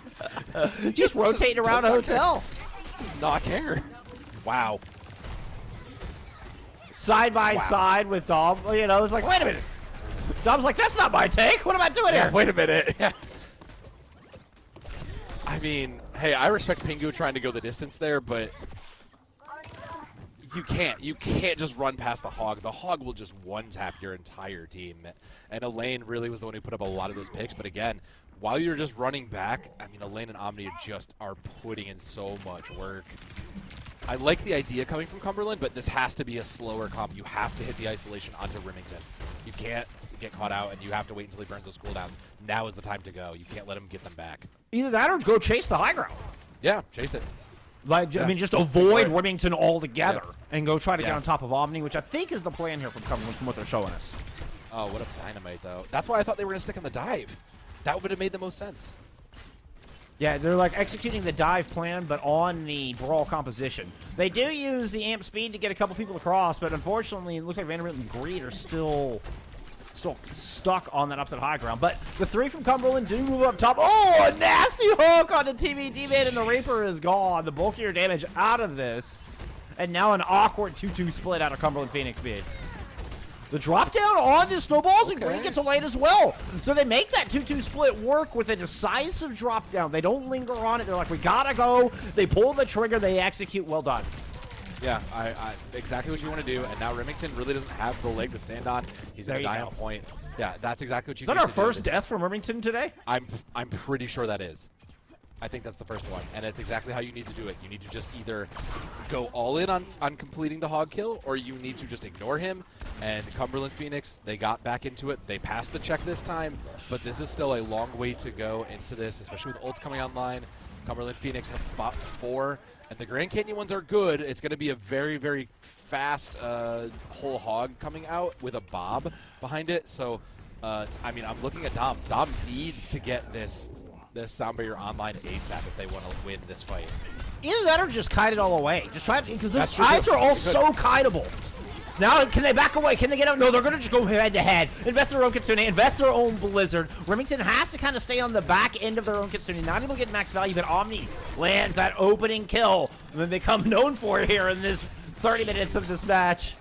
Just rotating around a hotel. Does not care. Wow. Side by side with Dom, it's like, wait a minute. Dom's like, that's not my take. What am I doing here? Wait a minute. Yeah. I mean, hey, I respect Pingu trying to go the distance there, but you can't just run past the Hog. The Hog will just one-tap your entire team. And Elaine really was the one who put up a lot of those picks. But again, while you're just running back, I mean, Elaine and Omni just are putting in so much work. I like the idea coming from Cumberland, but this has to be a slower comp. You have to hit the isolation onto Remington. You can't get caught out, and you have to wait until he burns those cooldowns. Now is the time to go. You can't let him get them back. Either that or go chase the high ground. Yeah, chase it. I mean, just avoid Remington altogether and go try to get on top of Omni, which I think is the plan here from Cumberland from what they're showing us. Oh, what a dynamite, though. That's why I thought they were going to stick on the dive. That would have made the most sense. Yeah, they're like executing the dive plan, but on the brawl composition. They do use the amp speed to get a couple people across, but unfortunately, it looks like Vanderbilt and Greed are still stuck on that upside high ground. But the three from Cumberland do move up top. Oh, a nasty hook on the TVD man, and the Reaper is gone. The bulkier damage out of this. And now an awkward 2-2 split out of Cumberland Phoenix being. The drop down onto Snowballs, and Green gets a lane as well. So they make that 2-2 split work with a decisive drop down. They don't linger on it. They're like, we gotta go. They pull the trigger. They execute. Well done. Yeah, exactly what you want to do. And now Remington really doesn't have the leg to stand on. He's going to die on point. Yeah, that's exactly what you. Is that our first death from Remington today? I'm pretty sure that is. I think that's the first one, and it's exactly how you need to do it. You need to just either go all in on completing the Hog kill, or you need to just ignore him. And Cumberland Phoenix, they got back into it. They passed the check this time, but this is still a long way to go into this, especially with ults coming online. Cumberland Phoenix have fought before, and the Grand Canyon ones are good. It's going to be a very, very fast whole Hog coming out with a Bob behind it. So, I mean, I'm looking at Dom. Dom needs to get this Sound Barrier online ASAP if they want to win this fight. Either that or just kite it all away. Just try it, because those eyes are all so kiteable. Now, can they back away? Can they get out? No, they're going to just go head-to-head. Invest their own Kitsune, invest their own Blizzard. Remington has to kind of stay on the back end of their own Kitsune. Not able to get max value, but Omni lands that opening kill. And they become known for here in this 30 minutes of this match.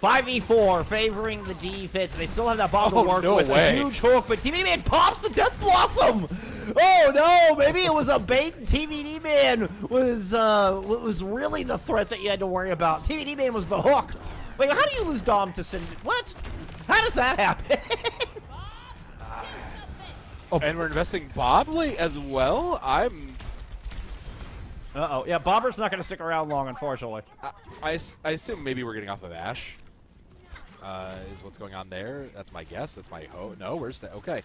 5v4 favoring the defense. They still have that bomb to work with. A huge hook, but TVD Man pops the Death Blossom. Oh no, maybe it was a bait. TVD Man was really the threat that you had to worry about. TVD Man was the hook. Wait, how do you lose Dom to Sin? What? How does that happen? And we're investing Bobley as well. Uh-oh. Yeah, Bomber's not going to stick around long, unfortunately. I assume maybe we're getting off of Ash. Is what's going on there. That's my guess. That's my hope. No, where's the okay?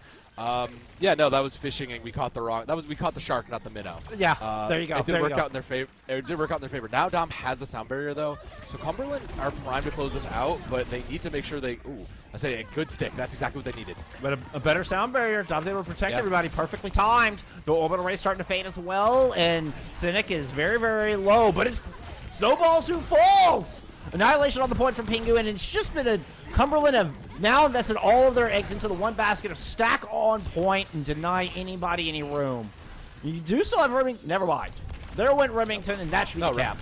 Yeah, no, that was fishing, and we caught the wrong. We caught the shark, not the minnow. Yeah, there you go. It did there work you go. out in their favor. It did work out in their favor. Now Dom has the sound barrier though, so Cumberland are primed to close this out, but they need to make sure they. Ooh, I say a good stick. That's exactly what they needed. But a better sound barrier. Dom's able to protect Yeah. everybody. Perfectly timed. The orbital ray starting to fade as well, and Cynic is very, very low, but it's Snowballs who falls. Annihilation on the point from Pingu, and it's just been a Cumberland have now invested all of their eggs into the one basket of stack on point and deny anybody any room. You do still have Remington. Never mind. There went Remington, and that should be the cap.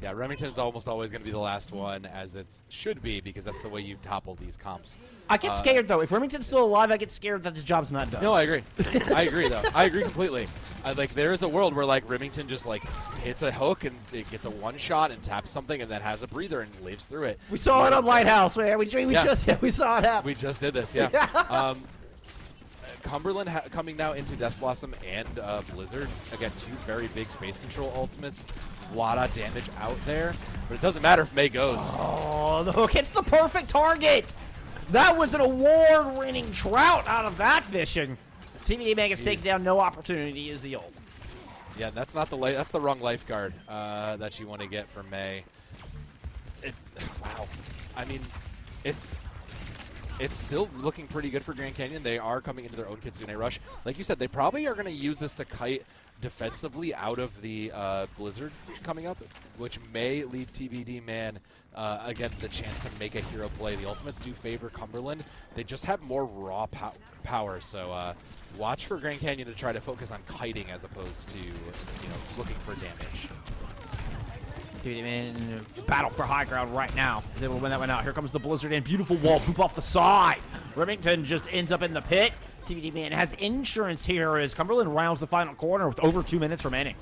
Yeah, Remington's almost always going to be the last one, as it should be, because that's the way you topple these comps. I get scared, though. If Remington's still alive, I get scared that his job's not done. No, I agree. I agree, though. I agree completely. Like, there is a world where, like, Remington just, like, hits a hook and it gets a one-shot and taps something and then has a breather and lives through it. We saw it on Lighthouse, man. We saw it happen. We just did this, yeah. Cumberland coming now into Death Blossom and Blizzard. Again, two very big space control ultimates. A lot of damage out there, but it doesn't matter if May goes. Oh, the hook hits the perfect target. That was an award-winning trout out of that fishing. TBD Mega's taken down, no opportunity is the old. Yeah, that's not the that's the wrong lifeguard that you want to get for May. Wow, I mean, it's still looking pretty good for Grand Canyon. They are coming into their own Kitsune Rush. Like you said, they probably are going to use this to kite defensively out of the Blizzard coming up, which may leave TBD Man, again, the chance to make a hero play. The ultimates do favor Cumberland. They just have more raw power, so watch for Grand Canyon to try to focus on kiting as opposed to, looking for damage. TBD Man battle for high ground right now. He's able to win that one out. Here comes the Blizzard in. Beautiful wall. Poop off the side. Remington just ends up in the pit. TBD Man has insurance here as Cumberland rounds the final corner with over 2 minutes remaining.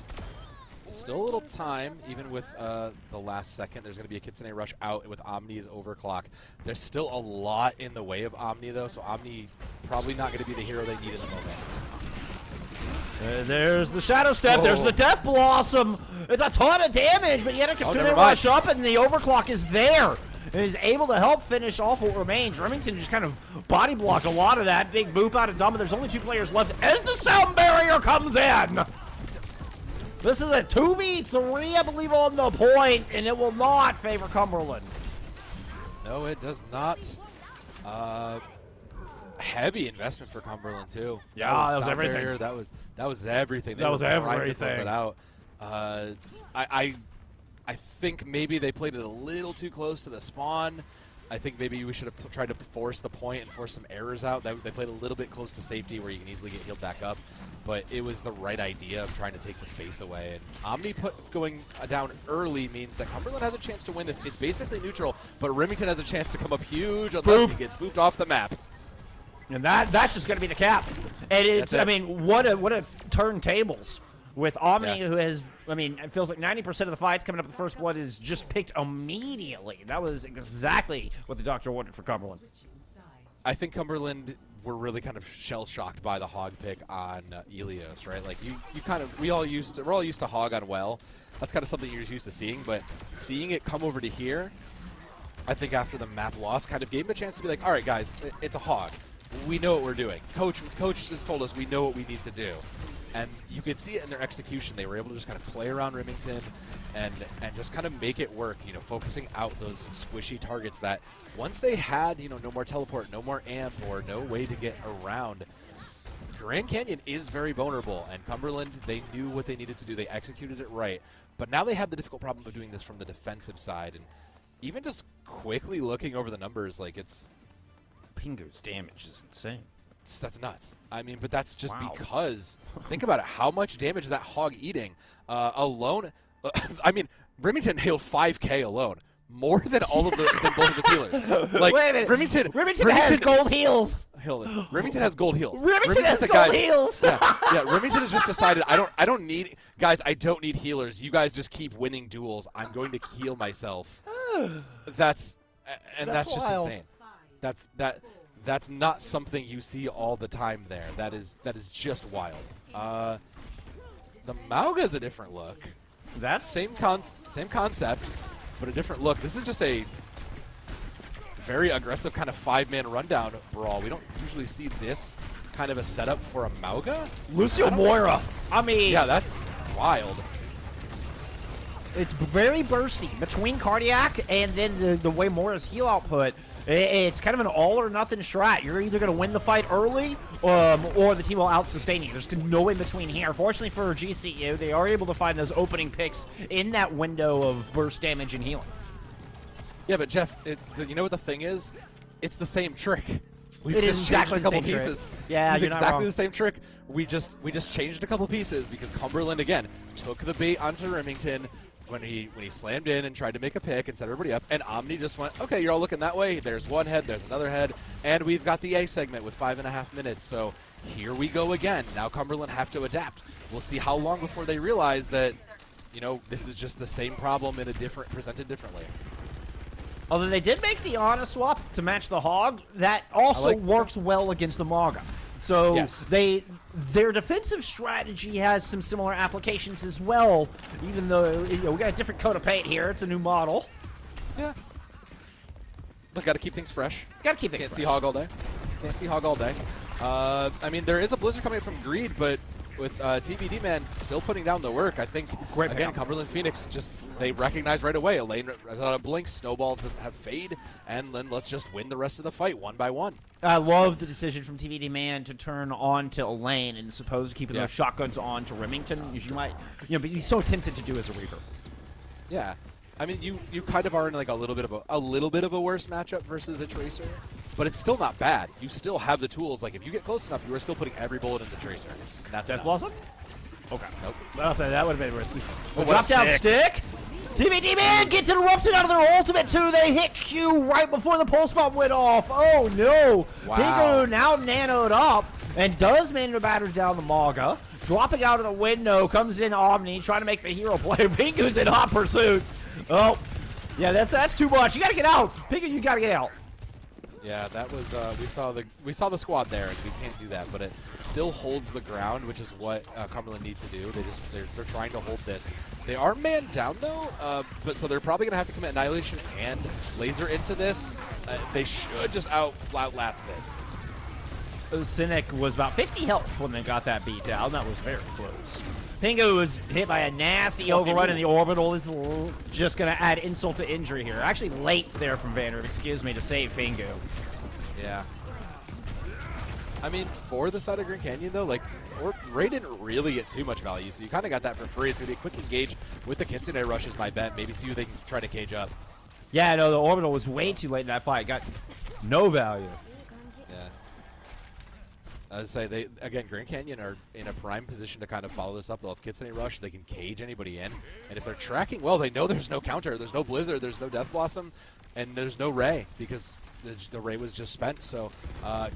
Still a little time, even with the last second. There's going to be a Kitsune Rush out with Omni's overclock. There's still a lot in the way of Omni, though, so Omni probably not going to be the hero they need in the moment. There's the Shadow Step. There's the Death Blossom. It's a ton of damage, but yet a Kitsune Rush up, and the overclock is there. And is able to help finish off what remains. Remington just kind of body blocked a lot of that. Big boop out of Dumb, but there's only 2 players left as the sound barrier comes in. This is a 2v3, I believe, on the point, and it will not favor Cumberland. No, it does not. Heavy investment for Cumberland too. Yeah, that was everything. Barrier, that was everything. That was everything. It out. I think maybe they played it a little too close to the spawn. I think maybe we should have tried to force the point and force some errors out. They played a little bit close to safety where you can easily get healed back up. But it was the right idea of trying to take the space away. And Omni going down early means that Cumberland has a chance to win this. It's basically neutral, but Remington has a chance to come up huge unless he gets booped off the map. And that's just going to be the cap. And it's, I mean, what a turntables with Omni, who has, I mean, it feels like 90% of the fights coming up with the first blood is just picked immediately. That was exactly what the doctor wanted for Cumberland. I think Cumberland were really kind of shell-shocked by the hog pick on Ilios, right? Like we're all used to hog on well. That's kind of something you're used to seeing, but seeing it come over to here, I think after the map loss kind of gave him a chance to be like, all right, guys, it's a hog. We know what we're doing. Coach has told us we know what we need to do. And you could see it in their execution. They were able to just kind of play around Remington and just kind of make it work, focusing out those squishy targets that once they had, no more teleport, no more amp, or no way to get around, Grand Canyon is very vulnerable. And Cumberland, they knew what they needed to do. They executed it right. But now they have the difficult problem of doing this from the defensive side. And even just quickly looking over the numbers, like it's... Pingu's damage is insane. That's nuts. I mean, but that's just because, think about it, how much damage is that hog eating alone? I mean, Remington healed 5K alone, more than all of than both of his healers. Like, wait a minute. Remington has gold heals. Remington has gold heals. Remington has gold heals. Yeah, Remington has just decided I don't need guys. I don't need healers. You guys just keep winning duels. I'm going to heal myself. That's just insane. That's not something you see all the time there. That is just wild. The Mauga's a different look. That's same concept, but a different look. This is just a very aggressive kind of 5-man rundown brawl. We don't usually see this kind of a setup for a Mauga. Lucio Moira. I mean, Yeah, that's wild. it's very bursty between Cardiac and then the way Moira's heal output. It's kind of an all or nothing strat. You're either going to win the fight early or the team will out-sustain you. There's no in between here. Fortunately for GCU, they are able to find those opening picks in that window of burst damage and healing. Yeah, but Jeff, you know what the thing is? It's the same trick. We've It just is changed exactly a couple the same trick. pieces. Yeah, it's you're not exactly wrong. the same trick. We just changed a couple pieces because Cumberland again took the bait onto Remington when he slammed in and tried to make a pick and set everybody up, and Omni just went, okay, you're all looking that way. There's one head, there's another head, and we've got the A segment with 5.5 minutes. So here we go again. Now Cumberland have to adapt. We'll see how long before they realize that, you know, this is just the same problem in a presented differently. Although they did make the Ana swap to match the Hog, that also like works well against the Mauga. So Yes. their defensive strategy has some similar applications as well, even though we got a different coat of paint here. It's a new model. Yeah. Look, got to keep things fresh. Got to keep it Can't fresh. see Hog all day. Can't see Hog all day. I mean, there is a Blizzard coming from Greed, but with TVD Man still putting down the work, I think, Great again, payout. Cumberland Phoenix they recognize right away. Elaine blinks, Snowballs doesn't have Fade, and then let's just win the rest of the fight one by one. I love the decision from TVD Man to turn on to Elaine and supposed to keeping Yeah. those shotguns on to Remington. You might, be so tempted to do as a Reaper. Yeah. I mean, you kind of are in like a little bit of a worse matchup versus a Tracer, but it's still not bad. You still have the tools. Like if you get close enough, you are still putting every bullet in the Tracer. And that's Death enough. Blossom? Okay. Nope. I'll say that would have been worse. what a Drop down stick. stick. TVD Man gets interrupted out of their ultimate too. They hit Q right before the pulse bomb went off. Oh no. Wow. Pingu now nanoed up and does manage to batter down the Mauga. Dropping out of the window, comes in Omni, trying to make the hero play. Pingu's in hot pursuit. Oh, yeah, that's too much. You gotta get out. Pingu, you gotta get out. Yeah, that was we saw the squad there, and we can't do that, but it still holds the ground, which is what Cumberland needs to do. They're trying to hold this. They are manned down though, but so they're probably gonna have to commit Annihilation and Laser into this. They should just outlast this. Cynic was about 50 health when they got that beat down. That was very close. Pingu was hit by a nasty overrun in the orbital. This is just going to add insult to injury here. Actually late there from Vander, excuse me, to save Pingu. Yeah. I mean, for the side of Grand Canyon though, like Ray didn't really get too much value, so you kind of got that for free. It's gonna be a quick engage with the Kitsune Rush is my bet. Maybe see who they can try to cage up. Yeah, no, the orbital was way too late in that fight. Got no value. Yeah. As I say, Grand Canyon are in a prime position to kind of follow this up. They'll have Kitsune Rush. They can cage anybody in. And if they're tracking well, they know there's no counter. There's no Blizzard. There's no Death Blossom. And there's no Ray because the Ray was just spent. So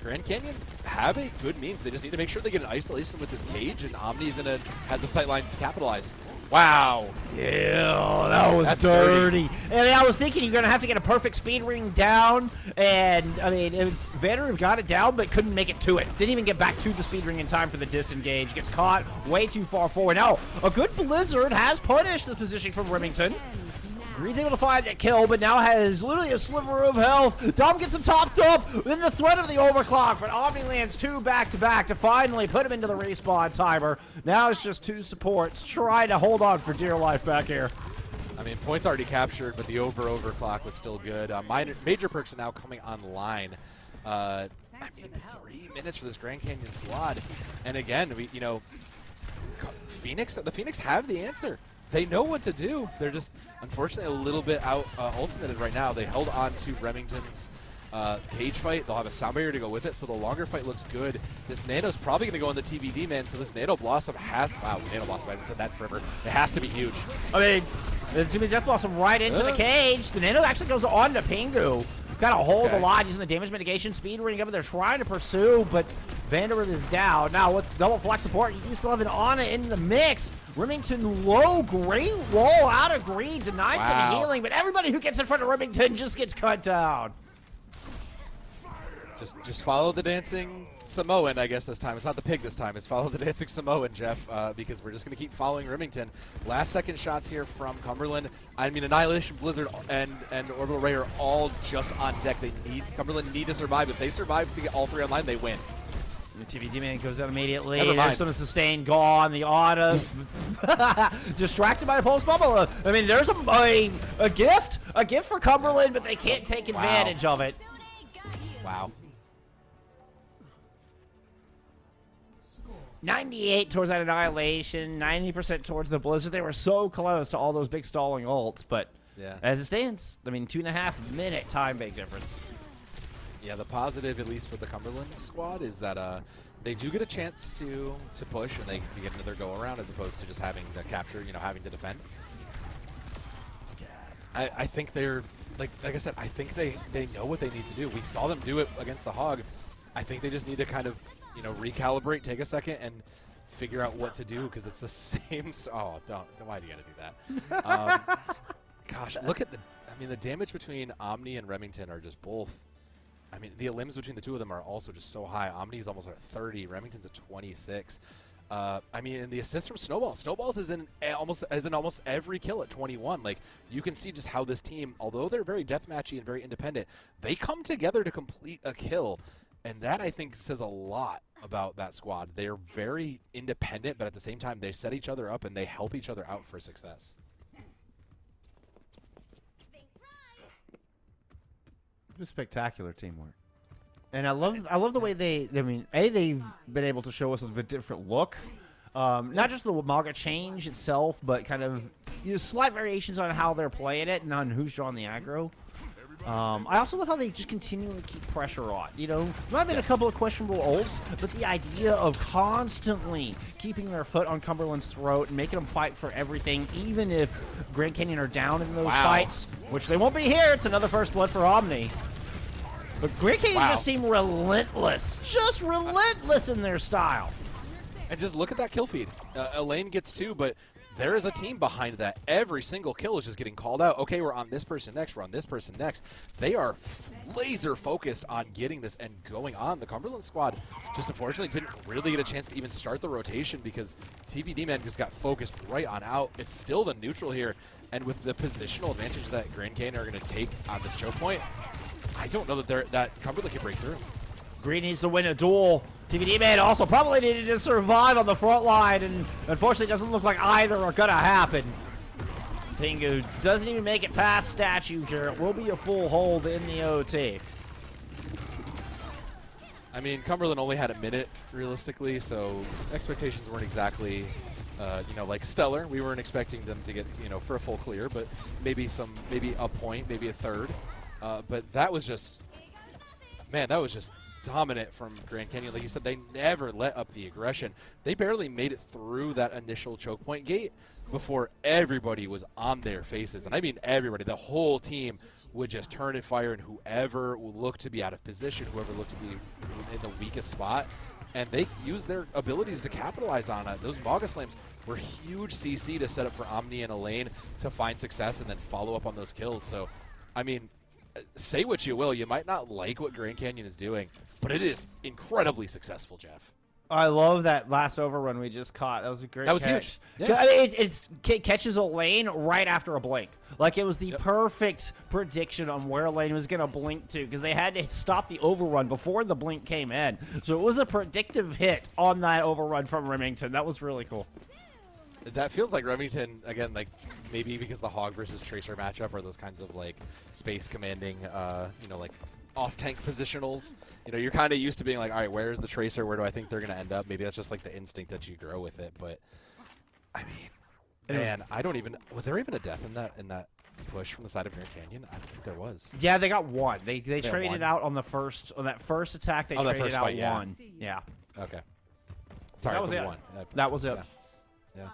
Grand Canyon have a good means. They just need to make sure they get an isolation with this cage. And Omni's has the sight lines to capitalize. Wow. Yeah, that was That's dirty. I mean, I was thinking you're going to have to get a perfect speed ring down. And, I mean, it was Vander got it down, but couldn't make it to it. Didn't even get back to the speed ring in time for the disengage. Gets caught way too far forward. Now, a good Blizzard has punished this position from Remington. Green's able to find that kill, but now has literally a sliver of health. Dom gets him topped up. Then the threat of the overclock, but Omni lands 2 back-to-back to finally put him into the respawn timer. Now it's just 2 supports trying to hold on for dear life back here. I mean, points already captured, but the overclock was still good. Major perks are now coming online. I mean, 3 minutes for this Grand Canyon squad. And again, the Phoenix have the answer. They know what to do. They're just, unfortunately, a little bit out ultimated right now. They held on to Remington's cage fight. They'll have a sound barrier to go with it, so the longer fight looks good. This Nano's probably going to go on the TBD, man, so this Nano Blossom has... Wow, Nano Blossom, I haven't said that forever. It has to be huge. I mean, it's going to be Death Blossom right into the cage. The Nano actually goes on to Pingu. Got to hold a lot using the damage mitigation, speed ring up. They're trying to pursue, but Vander is down. Now, with double flex support, you still have an Ana in the mix. Remington low, great roll out of Green, denied some healing, but everybody who gets in front of Remington just gets cut down. Just follow the dancing Samoan, I guess, this time. It's not the pig this time. It's follow the dancing Samoan, Jeff, because we're just going to keep following Remington. Last second shots here from Cumberland. I mean, Annihilation, Blizzard, and Orbital Ray are all just on deck. Cumberland need to survive. If they survive to get all three online, they win. The TVD man goes down immediately. Never mind. There's some sustain gone. The auto distracted by a pulse bubble. I mean, there's a gift for Cumberland, but they can't take advantage of it. Wow. 98 towards that Annihilation, 90% towards the Blizzard. They were so close to all those big stalling ults, but as it stands, I mean, 2.5 minute time big difference. Yeah, the positive, at least for the Cumberland squad, is that they do get a chance to push and they get another go around as opposed to just having to capture, having to defend. I think they're like I said, I think they know what they need to do. We saw them do it against the Hog. I think they just need to kind of recalibrate, take a second, and figure out what to do because it's the same. Oh, don't! Why do you gotta do that? Gosh, look at the damage between Omni and Remington are just both. I mean, the elims between the two of them are also just so high. Omni's almost at 30. Remington's at 26. I mean, and the assist from Snowball. Snowball's is in almost every kill at 21. Like, you can see just how this team, although they're very deathmatchy and very independent, they come together to complete a kill. And that, I think, says a lot about that squad. They're very independent, but at the same time, they set each other up and they help each other out for success. Just spectacular teamwork. And I love the way they've been able to show us a bit different look. Not just the Umaga change itself, but kind of slight variations on how they're playing it and on who's drawing the aggro. I also love how they just continually keep pressure on. There might have been a couple of questionable ults, but the idea of constantly keeping their foot on Cumberland's throat and making them fight for everything, even if Grand Canyon are down in those fights, which they won't be here. It's another first blood for Omni. But Grand Canyon just seem relentless. Just relentless in their style. And just look at that kill feed. Elaine gets 2, but there is a team behind that. Every single kill is just getting called out. Okay, we're on this person next. We're on this person next. They are laser focused on getting this and going on. The Cumberland squad just unfortunately didn't really get a chance to even start the rotation because TVD man just got focused right on out. It's still the neutral here. And with the positional advantage that Grand Canyon are going to take on this choke point, I don't know that Cumberland can break through. Green needs to win a duel. TVD man also probably needed to survive on the front line, and unfortunately it doesn't look like either are going to happen. Pingu doesn't even make it past statue here. It will be a full hold in the OT. I mean, Cumberland only had a minute, realistically, so expectations weren't exactly, like stellar. We weren't expecting them to get, for a full clear, but maybe a point, maybe a third. But that was just, man, that was just dominant from Grand Canyon. Like you said, they never let up the aggression. They barely made it through that initial choke point gate before everybody was on their faces. And I mean everybody. The whole team would just turn and fire, and whoever looked to be out of position, whoever looked to be in the weakest spot, and they used their abilities to capitalize on it. Those Maga Slams were huge CC to set up for Omni and Elaine to find success and then follow up on those kills. So, I mean, say what you will, you might not like what Grand Canyon is doing, but it is incredibly successful, Jeff. I love that last overrun we just caught. That was a great catch. That was huge. Yeah. I mean, it catches Elaine right after a blink. Like, it was the perfect prediction on where Elaine was going to blink to, because they had to stop the overrun before the blink came in. So it was a predictive hit on that overrun from Remington. That was really cool. That feels like Remington, again, like maybe because the Hog versus Tracer matchup are those kinds of like space commanding, like off-tank positionals. You're kind of used to being like, all right, where's the Tracer? Where do I think they're going to end up? Maybe that's just like the instinct that you grow with it. But, I mean, man, I don't even, was there even a death in that push from the side of Grand Canyon? I don't think there was. Yeah, they got one. They traded out on that first attack. They traded out one. Yeah. Okay. Sorry, that was it. One. That was it. Yeah.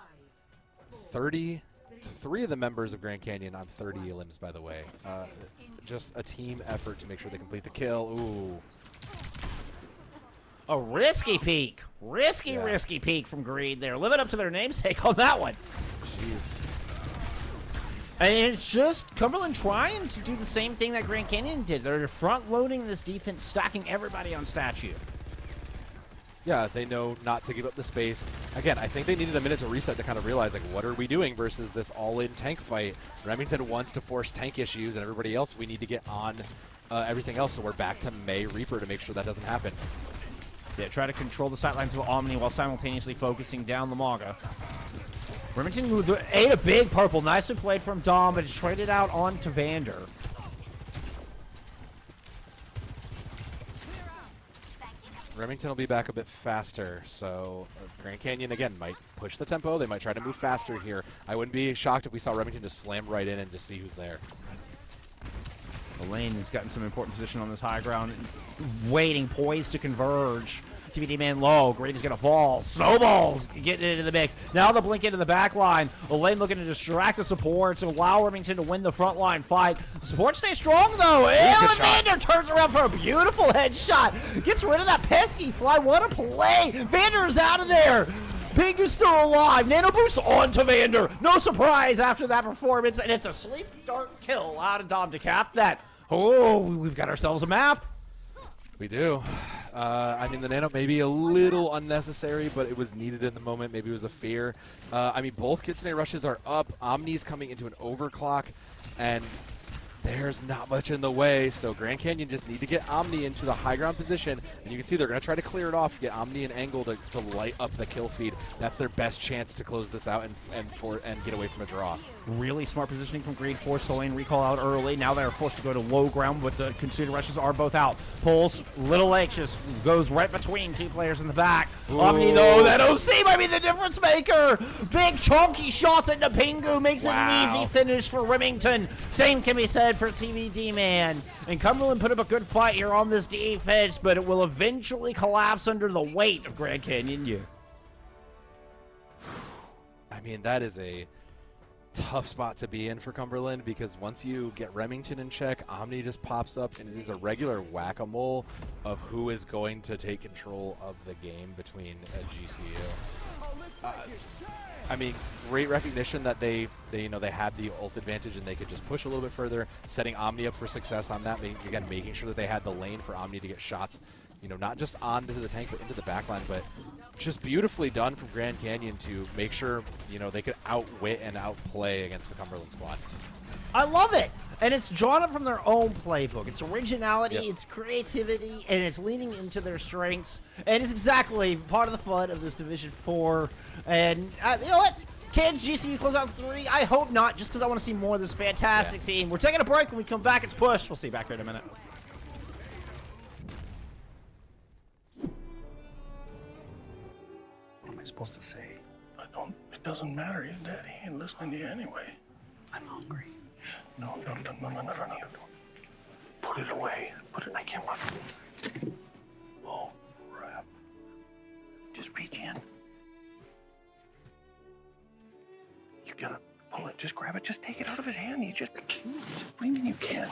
33 of the members of Grand Canyon on 30 elims, by the way. Just a team effort to make sure they complete the kill. Ooh. A risky peek. Risky peek from Greed there. Living up to their namesake on that one. Jeez. And it's just Cumberland trying to do the same thing that Grand Canyon did. They're front-loading this defense, stacking everybody on statue. Yeah, they know not to give up the space. Again, I think they needed a minute to reset to kind of realize, like, what are we doing versus this all-in tank fight? Remington wants to force tank issues, and everybody else, we need to get on everything else, so we're back to May Reaper to make sure that doesn't happen. Yeah, try to control the sightlines of Omni while simultaneously focusing down the Maga. Remington who ate a big purple. Nicely played from Dom, but it's traded out onto Vander. Remington will be back a bit faster, so Grand Canyon, again, might push the tempo. They might try to move faster here. I wouldn't be shocked if we saw Remington just slam right in and just see who's there. Elaine has gotten some important position on this high ground, waiting, poised to converge. TVD man low. Great is going to fall. Snowballs getting into the mix. Now the blink into the back line. Elaine looking to distract the support to allow Remington to win the front line fight. The support stays strong, though. And Vander turns around for a beautiful headshot. Gets rid of that pesky fly. What a play. Vander is out of there. Pig is still alive. Nano boost onto Vander. No surprise after that performance. And it's a sleep dart kill out of Dom to cap that. Oh, we've got ourselves a map. We do. I mean, the nano may be a little unnecessary, but it was needed in the moment. Maybe it was a fear. I mean, both Kitsune rushes are up. Omni's coming into an overclock, and there's not much in the way. So Grand Canyon just need to get Omni into the high ground position, and you can see they're going to try to clear it off, get Omni an angle to light up the kill feed. That's their best chance to close this out and get away from a draw. Really smart positioning from Grade 4. Solane recall out early. Now they're forced to go to low ground, but the Kitsune rushes are both out. Pulse, little anxious, goes right between two players in the back. Ooh. Omni, though, that OC might be the difference maker. Big chunky shots into Pingu makes it an easy finish for Remington. Same can be said for TVD man. And Cumberland put up a good fight here on this defense, but it will eventually collapse under the weight of Grand Canyon U. I mean, that is a tough spot to be in for Cumberland, because once you get Remington in check, Omni just pops up, and it is a regular whack-a-mole of who is going to take control of the game between GCU. I mean, great recognition that they had the ult advantage and they could just push a little bit further, setting Omni up for success on that. Again, making sure that they had the lane for Omni to get shots, not just onto the tank but into the backline, but just beautifully done from Grand Canyon to make sure, they could outwit and outplay against the Cumberland squad. I love it. And it's drawn up from their own playbook. It's originality, Yes. it's creativity, and it's leaning into their strengths. And it's exactly part of the fun of this Division 4. And you know what? Can GCU close out 3? I hope not, just because I want to see more of this fantastic team. We're taking a break. When we come back, it's push. We'll see you back there in a minute. What am I supposed to say? It doesn't matter. He's dead. He ain't listening to you anyway. I'm hungry. No. Put it away. I can't watch it. Oh, crap. Just reach in. You gotta pull it. Just grab it. Just take it out of his hand. What do you mean you can't?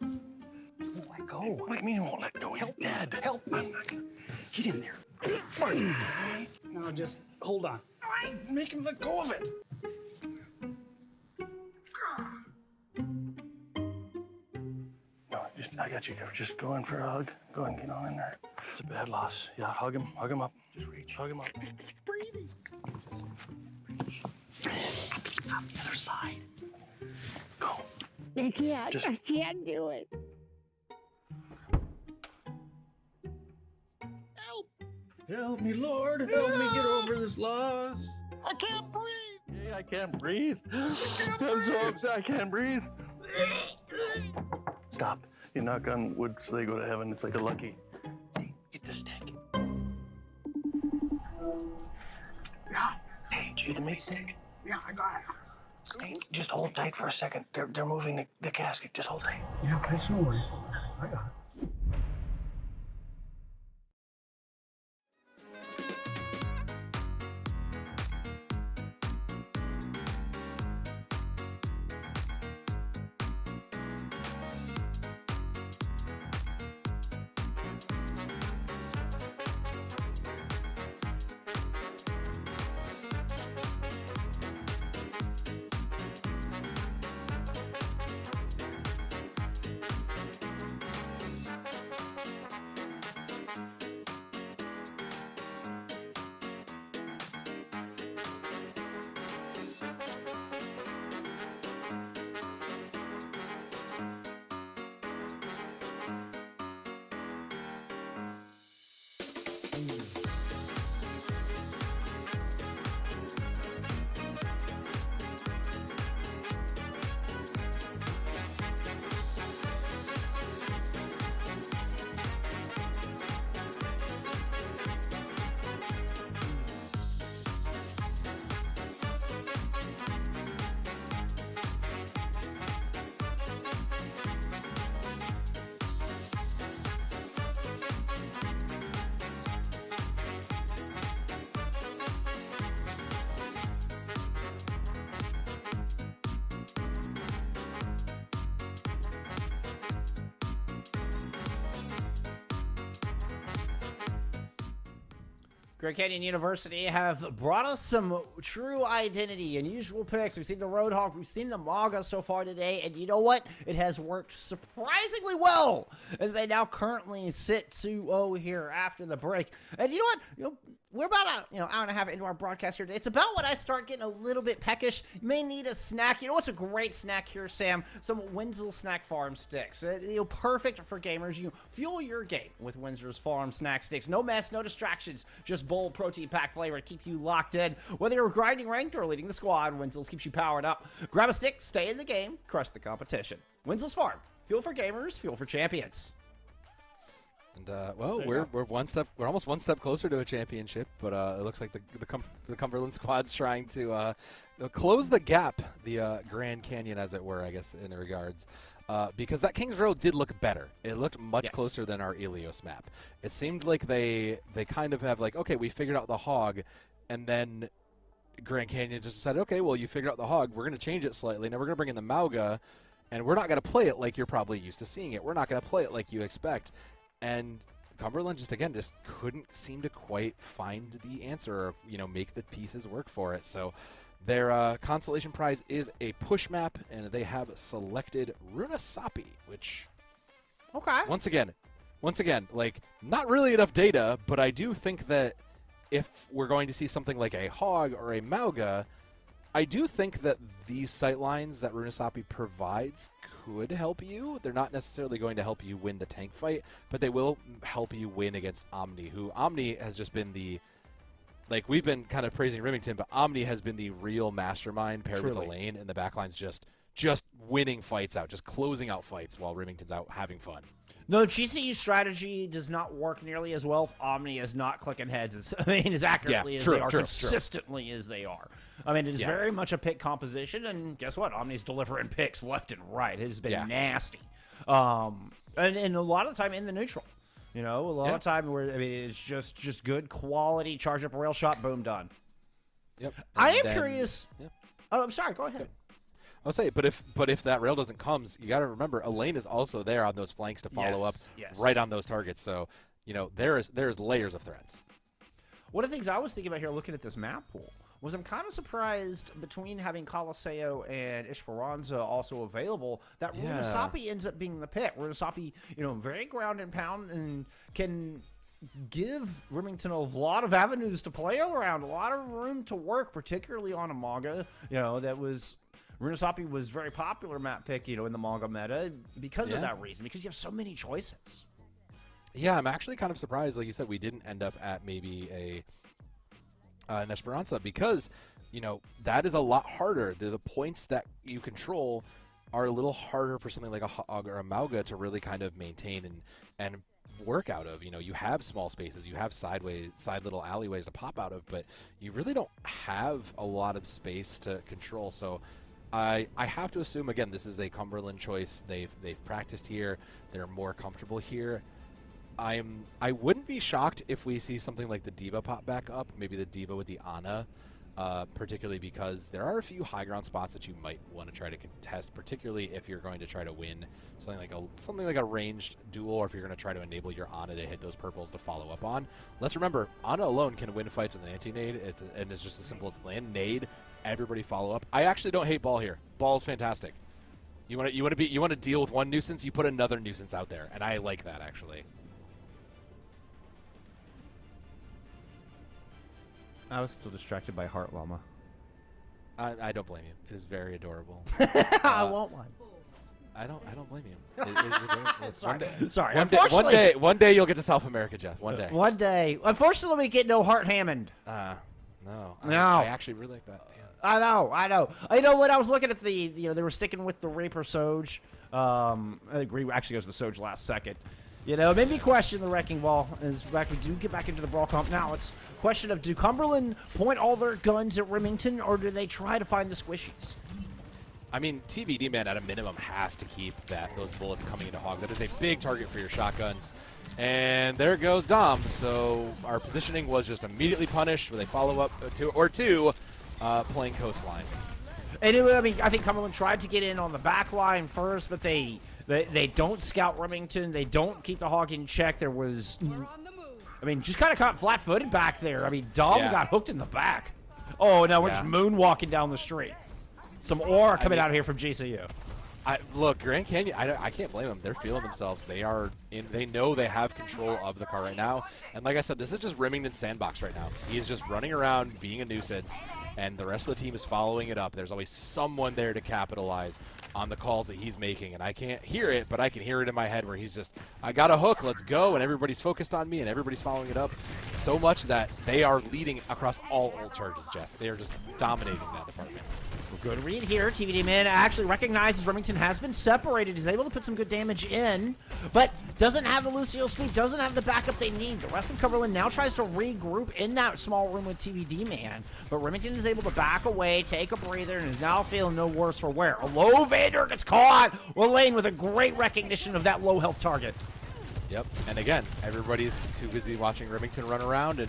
He won't let go. What do you mean he won't let go? He's dead. Help me. Get in there. No, just hold on. Make him let go of it. No, I got you. Just go in for a hug. Go and get on in there. It's a bad loss. Yeah, hug him up. Just reach. Hug him up. He's breathing. I think it's on the other side. Go. I can't. Just- I can't do it. Help me, Lord. Help me get over this loss. I can't breathe. Yeah, I can't breathe. I'm so upset. I can't breathe. Stop. You knock on wood so they go to heaven. It's like a lucky. Hey, get the stick. Hey, did you get the meat stick? Yeah, I got it. Hey, just hold tight for a second. They're moving the casket. Just hold tight. Yeah, that's no worries. I got it. Grand Canyon University have brought us some true identity, unusual picks. We've seen the Roadhog, we've seen the Maga so far today, and you know what? It has worked surprisingly well as they now currently sit 2-0 here after the break. And you know what? We're about an hour and a half into our broadcast here today. It's about when I start getting a little bit peckish. You may need a snack. You know what's a great snack here, Sam? Some Windsor Snack Farm Sticks. Perfect for gamers. You fuel your game with Windsor's Farm Snack Sticks. No mess, no distractions. Just bold protein pack flavor to keep you locked in. Whether you're grinding ranked or leading the squad, Windsor's keeps you powered up. Grab a stick, stay in the game, crush the competition. Windsor's Farm. Fuel for gamers, fuel for champions. And well, we're almost one step closer to a championship, but it looks like the Cumberland squad's trying to close the gap, the Grand Canyon, as it were, I guess, in regards, because that Kings Row did look better. It looked much closer than our Ilios map. It seemed like they kind of have like, okay, we figured out the hog, and then Grand Canyon just decided, okay, well, you figured out the hog, we're going to change it slightly. Now we're going to bring in the Mauga, and we're not going to play it like you're probably used to seeing it. We're not going to play it like you expect. And Cumberland just couldn't seem to quite find the answer or, make the pieces work for it. So their consolation prize is a push map, and they have selected Runasapi, which, once again, like, not really enough data, but I do think that if we're going to see something like a Hog or a Mauga, I do think that these sightlines that Runasapi provides could help you. They're not necessarily going to help you win the tank fight, but they will help you win against Omni, who Omni has just been we've been kind of praising Remington, but Omni has been the real mastermind paired with Elaine, and the backline's just winning fights out, just closing out fights while Remington's out having fun. No, GCU strategy does not work nearly as well if Omni is not clicking heads as accurately as they are, consistently as they are. It is very much a pick composition, and guess what? Omni's delivering picks left and right. It has been nasty. And a lot of the time in the neutral. A lot of time where it's just good quality, charge up a rail shot, boom, done. Yep. I am curious. Yep. Oh, I'm sorry. Go ahead. I'll say, but if that rail doesn't come, you got to remember Elaine is also there on those flanks to follow up right on those targets. So there's layers of threats. One of the things I was thinking about here, looking at this map pool, was I'm kind of surprised between having Coliseo and Esperanza also available that Runasapi ends up being the pick. Runasapi, very ground and pound and can give Remington a lot of avenues to play around, a lot of room to work, particularly on a Maga. Runasapi was very popular map pick, in the Maga meta because of that reason, because you have so many choices. Yeah, I'm actually kind of surprised, like you said, we didn't end up at maybe an Esperanza, because, that is a lot harder. The points that you control are a little harder for something like a Hog or a Mauga to really kind of maintain and work out of. You have small spaces, you have side little alleyways to pop out of, but you really don't have a lot of space to control. So I have to assume, again, this is a Cumberland choice. They've practiced here. They're more comfortable here. I wouldn't be shocked if we see something like the Diva pop back up, maybe the Diva with the Ana, particularly because there are a few high ground spots that you might want to try to contest, particularly if you're going to try to win something like a ranged duel, or if you're going to try to enable your Ana to hit those purples to follow up on. Let's remember, Ana alone can win fights with an anti-nade, and it's just as simple as land, nade, everybody follow up. I actually don't hate Ball here. Ball's fantastic. You want to deal with one nuisance, you put another nuisance out there, and I like that actually. I was still distracted by Heart Llama. I don't blame you. It is very adorable. I want one. I don't blame you. Sorry. One day you'll get to South America, Jeff. One day. One day. Unfortunately, we get no Heart Hammond. No. No. I actually really like that. I know. When I was looking at the, they were sticking with the Reaper Soj. I agree. Actually, goes the Soj last second. It made me question the Wrecking Ball as we do get back into the brawl comp. Now it's a question of, do Cumberland point all their guns at Remington, or do they try to find the squishies? I mean, TBD, man, at a minimum has to keep those bullets coming into Hog. That is a big target for your shotguns. And there goes Dom. So our positioning was just immediately punished with a follow-up two playing coastline. And I think Cumberland tried to get in on the back line first, but they don't scout Remington. They don't keep the Hog in check. There was I mean, just kind of caught flat-footed back there. I mean, Dom Yeah. got hooked in the back. Oh, no, we're just moonwalking down the street. Some aura coming out of here from GCU. Look, Grand Canyon, I can't blame them. They're feeling themselves. They know they have control of the car right now. And like I said, this is just Remington's sandbox right now. He is just running around, being a nuisance, and the rest of the team is following it up. There's always someone there to capitalize on the calls that he's making. And I can't hear it, but I can hear it in my head where he's just, I got a hook, let's go. And everybody's focused on me, and everybody's following it up so much that they are leading across all ult charges, Jeff. They are just dominating that department. Good read here. TVD Man actually recognizes Remington has been separated. He's able to put some good damage in, but doesn't have the Lucio speed, doesn't have the backup they need. The rest of Cumberland now tries to regroup in that small room with TVD Man, but Remington is able to back away, take a breather, and is now feeling no worse for wear. A low Vander gets caught. Lane with a great recognition of that low health target. Yep, and again, everybody's too busy watching Remington run around, and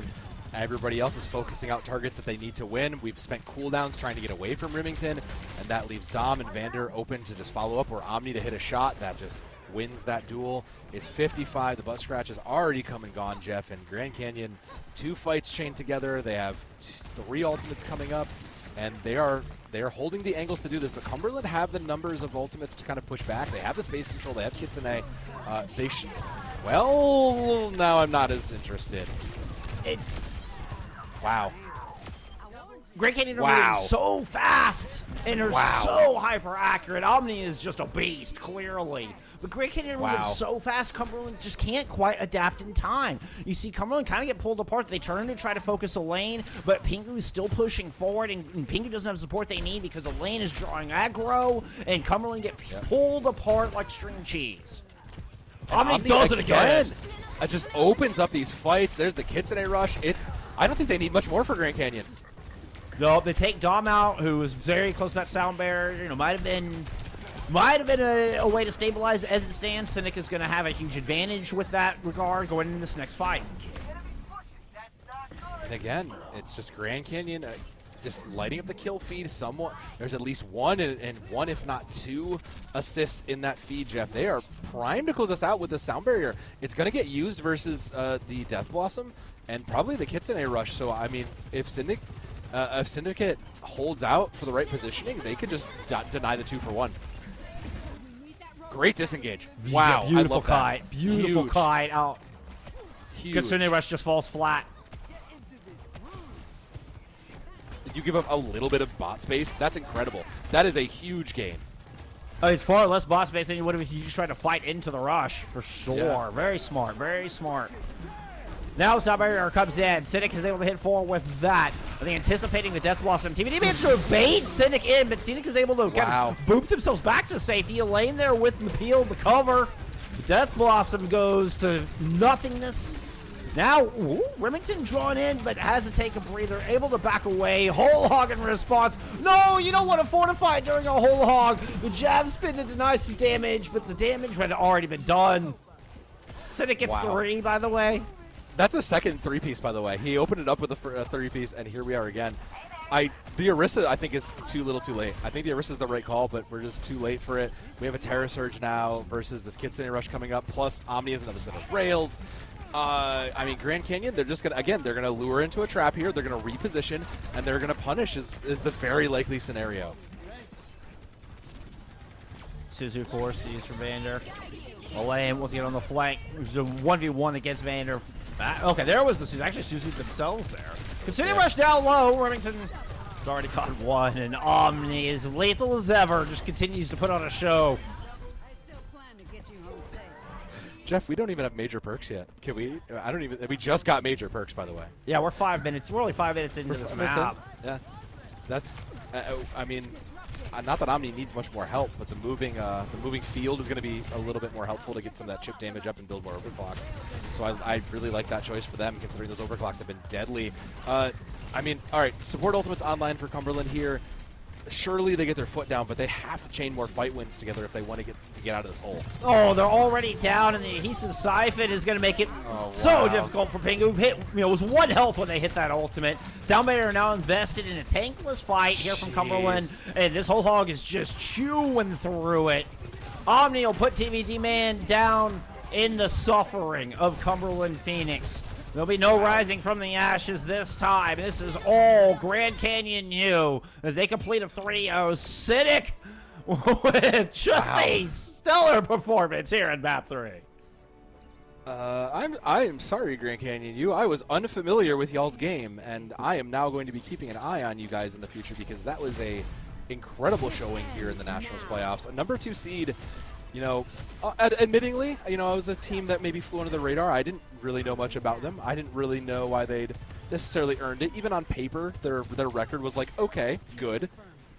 everybody else is focusing out targets that they need to win. We've spent cooldowns trying to get away from Remington, and that leaves Dom and Vander open to just follow up, or Omni to hit a shot that just wins that duel. It's 55. The butt scratch is already come and gone, Jeff, and Grand Canyon, 2 fights chained together. They have 3 ultimates coming up, and they are holding the angles to do this, but Cumberland have the numbers of ultimates to kind of push back. They have the space control. They have Kitsune. They should. Well, now I'm not as interested. It's Wow. Grand Canyon are moving so fast and are so hyper accurate. Omni is just a beast, clearly. But Grand Canyon are moving so fast, Cumberland just can't quite adapt in time. You see Cumberland kind of get pulled apart. They turn to try to focus a lane, but Pingu's still pushing forward, and Pingu doesn't have the support they need because the lane is drawing aggro, and Cumberland get pulled apart like string cheese. Omni does it again. It just opens up these fights. There's the Kitsune rush. I don't think they need much more for Grand Canyon. No, they take Dom out, who was very close to that sound barrier. You know, might have been a way to stabilize as it stands. Cynic is going to have a huge advantage with that regard going into this next fight. And again, it's just Grand Canyon just lighting up the kill feed somewhat. There's at least one and one, if not 2, assists in that feed, Jeff. They are primed to close us out with the sound barrier. It's going to get used versus the Death Blossom and probably the Kitsune rush. So, I mean, if Syndicate holds out for the right positioning, they could just deny the 2-for-1. Great disengage. Wow. Yeah, beautiful I love kite. That. Beautiful Huge. kite out. Huge. Kitsune rush just falls flat. Did you give up a little bit of bot space? That's incredible. That is a huge gain. It's far less boss space than you would have if you just tried to fight into the rush, for sure. Yeah. Very smart, very smart. Now Sound Barrier comes in. Cynic is able to hit forward with that. Are they anticipating the Death Blossom? TVD managed to evade Cynic in, but Cynic is able to kind of boop themselves back to safety. Elaine there with the peel, the cover. The Death Blossom goes to nothingness. Now, Remington drawn in, but has to take a breather, able to back away. Whole hog in response. No, you don't want to fortify during a whole hog. The jab spin to deny some damage, but the damage had already been done. Cynic gets 3, by the way. That's a second 3-piece, by the way. He opened it up with a 3-piece, and here we are again. The Orisa, I think, is too little too late. I think the Orisa is the right call, but we're just too late for it. We have a Terra Surge now versus this Kitsune Rush coming up, plus Omni is another set of rails. I mean, Grand Canyon, they're just going to, again, they're going to lure into a trap here. They're going to reposition, and they're going to punish is the very likely scenario. Suzu forced to use for Vander. Elaine once again on the flank. It was a 1v1 against Vander. Okay, there was the Suzu. Actually, Suzu themselves there. Kitsune rush down low. Remington has already caught 1, and Omni is lethal as ever. Just continues to put on a show. Jeff, we don't even have major perks yet. Can we? I don't even. We just got major perks, by the way. Yeah, we're 5 minutes. We're only 5 minutes into this map. Yeah, that's. I mean, not that Omni needs much more help, but the moving field is going to be a little bit more helpful to get some of that chip damage up and build more overclocks. So I really like that choice for them, considering those overclocks have been deadly. I mean, all right, support ultimates online for Cumberland here. Surely they get their foot down, but they have to chain more fight wins together if they want to get out of this hole. Oh, they're already down, and the adhesive siphon is going to make it so difficult for Pingu. It was 1 health when they hit that ultimate. Soundbaiter are now invested in a tankless fight here from Cumberland, and this whole hog is just chewing through it. Omni will put TVD Man down in the suffering of Cumberland Phoenix. There'll be no rising from the ashes this time. This is all Grand Canyon U as they complete a 3-0. Cynic with just a stellar performance here in Map 3. I am sorry, Grand Canyon U. I was unfamiliar with y'all's game, and I am now going to be keeping an eye on you guys in the future because that was a incredible showing here in the Nationals playoffs. A number 2 seed, you know, admittingly, you know, I was a team that maybe flew under the radar. I didn't really know much about them. I didn't really know why they'd necessarily earned it. Even on paper, their record was like, okay, good,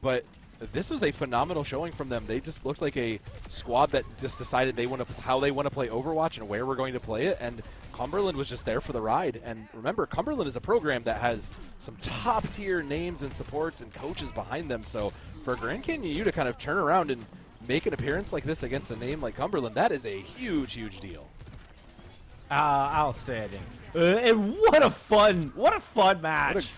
but this was a phenomenal showing from them. They just looked like a squad that just decided how they want to play Overwatch and where we're going to play it, and Cumberland was just there for the ride. And remember, Cumberland is a program that has some top-tier names and supports and coaches behind them, so for Grand Canyon U to kind of turn around and make an appearance like this against a name like Cumberland, that is a huge, huge deal. Outstanding. And what a fun match.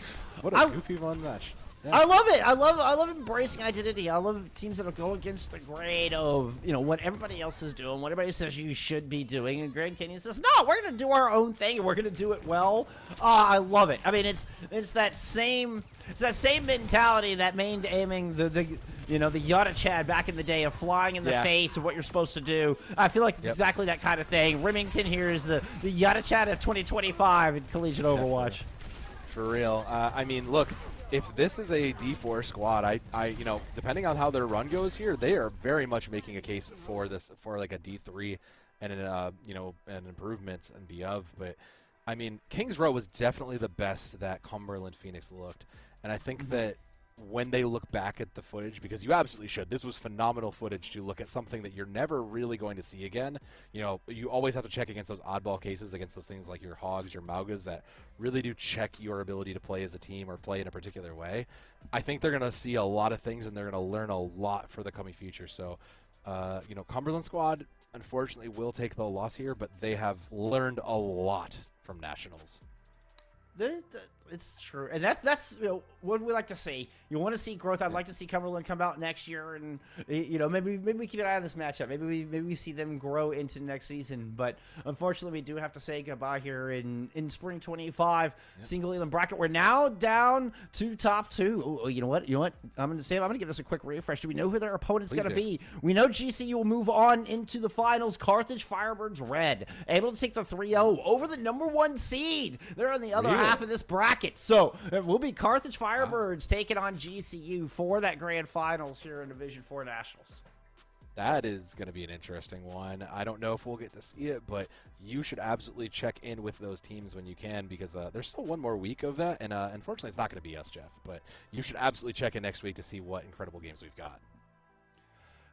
What a goofy fun match. Yeah. I love it. I love embracing identity. I love teams that'll go against the grain of, you know, what everybody else is doing, what everybody says you should be doing. And Grand Canyon says, no, we're going to do our own thing and we're going to do it well. I love it. I mean, it's that same mentality that made aiming the you know, the Yada Chad back in the day of flying in the face of what you're supposed to do. I feel like it's exactly that kind of thing. Remington here is the Yada Chad of 2025 in Collegiate Overwatch. For real. I mean, look, if this is a D4 squad, I you know, depending on how their run goes here, they are very much making a case for this, for like a D3 and you know, and improvements and be of. But I mean, Kings Row was definitely the best that Cumberland Phoenix looked, and I think that when they look back at the footage, because you absolutely should, this was phenomenal footage to look at something that you're never really going to see again. You know, you always have to check against those oddball cases, against those things like your Hogs, your Maugas, that really do check your ability to play as a team or play in a particular way. I think they're going to see a lot of things, and they're going to learn a lot for the coming future. So, you know, Cumberland squad, unfortunately, will take the loss here, but they have learned a lot from Nationals. It's true, and that's you know, what we like to see. You want to see growth. I'd like to see Cumberland come out next year, and you know, maybe we keep an eye on this matchup. Maybe we see them grow into next season. But unfortunately, we do have to say goodbye here in spring 25 single elim bracket. We're now down to top 2. Oh, you know what? I'm gonna give this a quick refresh. Do we know who their opponent's gonna be? We know GCU will move on into the finals. Carthage Firebirds Red, able to take the 3-0 over the #1 seed. They're on the other half of this bracket. So it will be Carthage Firebirds taking on GCU for that grand finals here in Division 4 Nationals. That is going to be an interesting one. I don't know if we'll get to see it, but you should absolutely check in with those teams when you can, because there's still one more week of that, and unfortunately it's not going to be us, Jeff, but you should absolutely check in next week to see what incredible games we've got.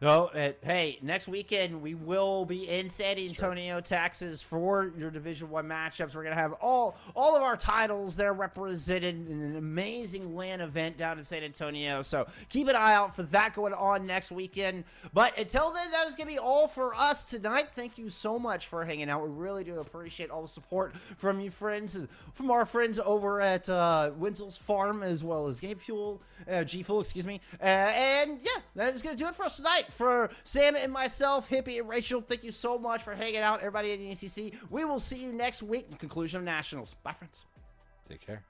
No, hey, next weekend we will be in San Antonio, Texas for your Division 1 matchups. We're going to have all of our titles there represented in an amazing LAN event down in San Antonio. So keep an eye out for that going on next weekend. But until then, that is going to be all for us tonight. Thank you so much for hanging out. We really do appreciate all the support from you friends, from our friends over at Winsel's Farm, as well as G Fuel, excuse me. And yeah, that is going to do it for us tonight. For Sam and myself, Hippie and Rachel, thank you so much for hanging out. Everybody at NECC, we will see you next week in conclusion of Nationals. Bye, friends. Take care.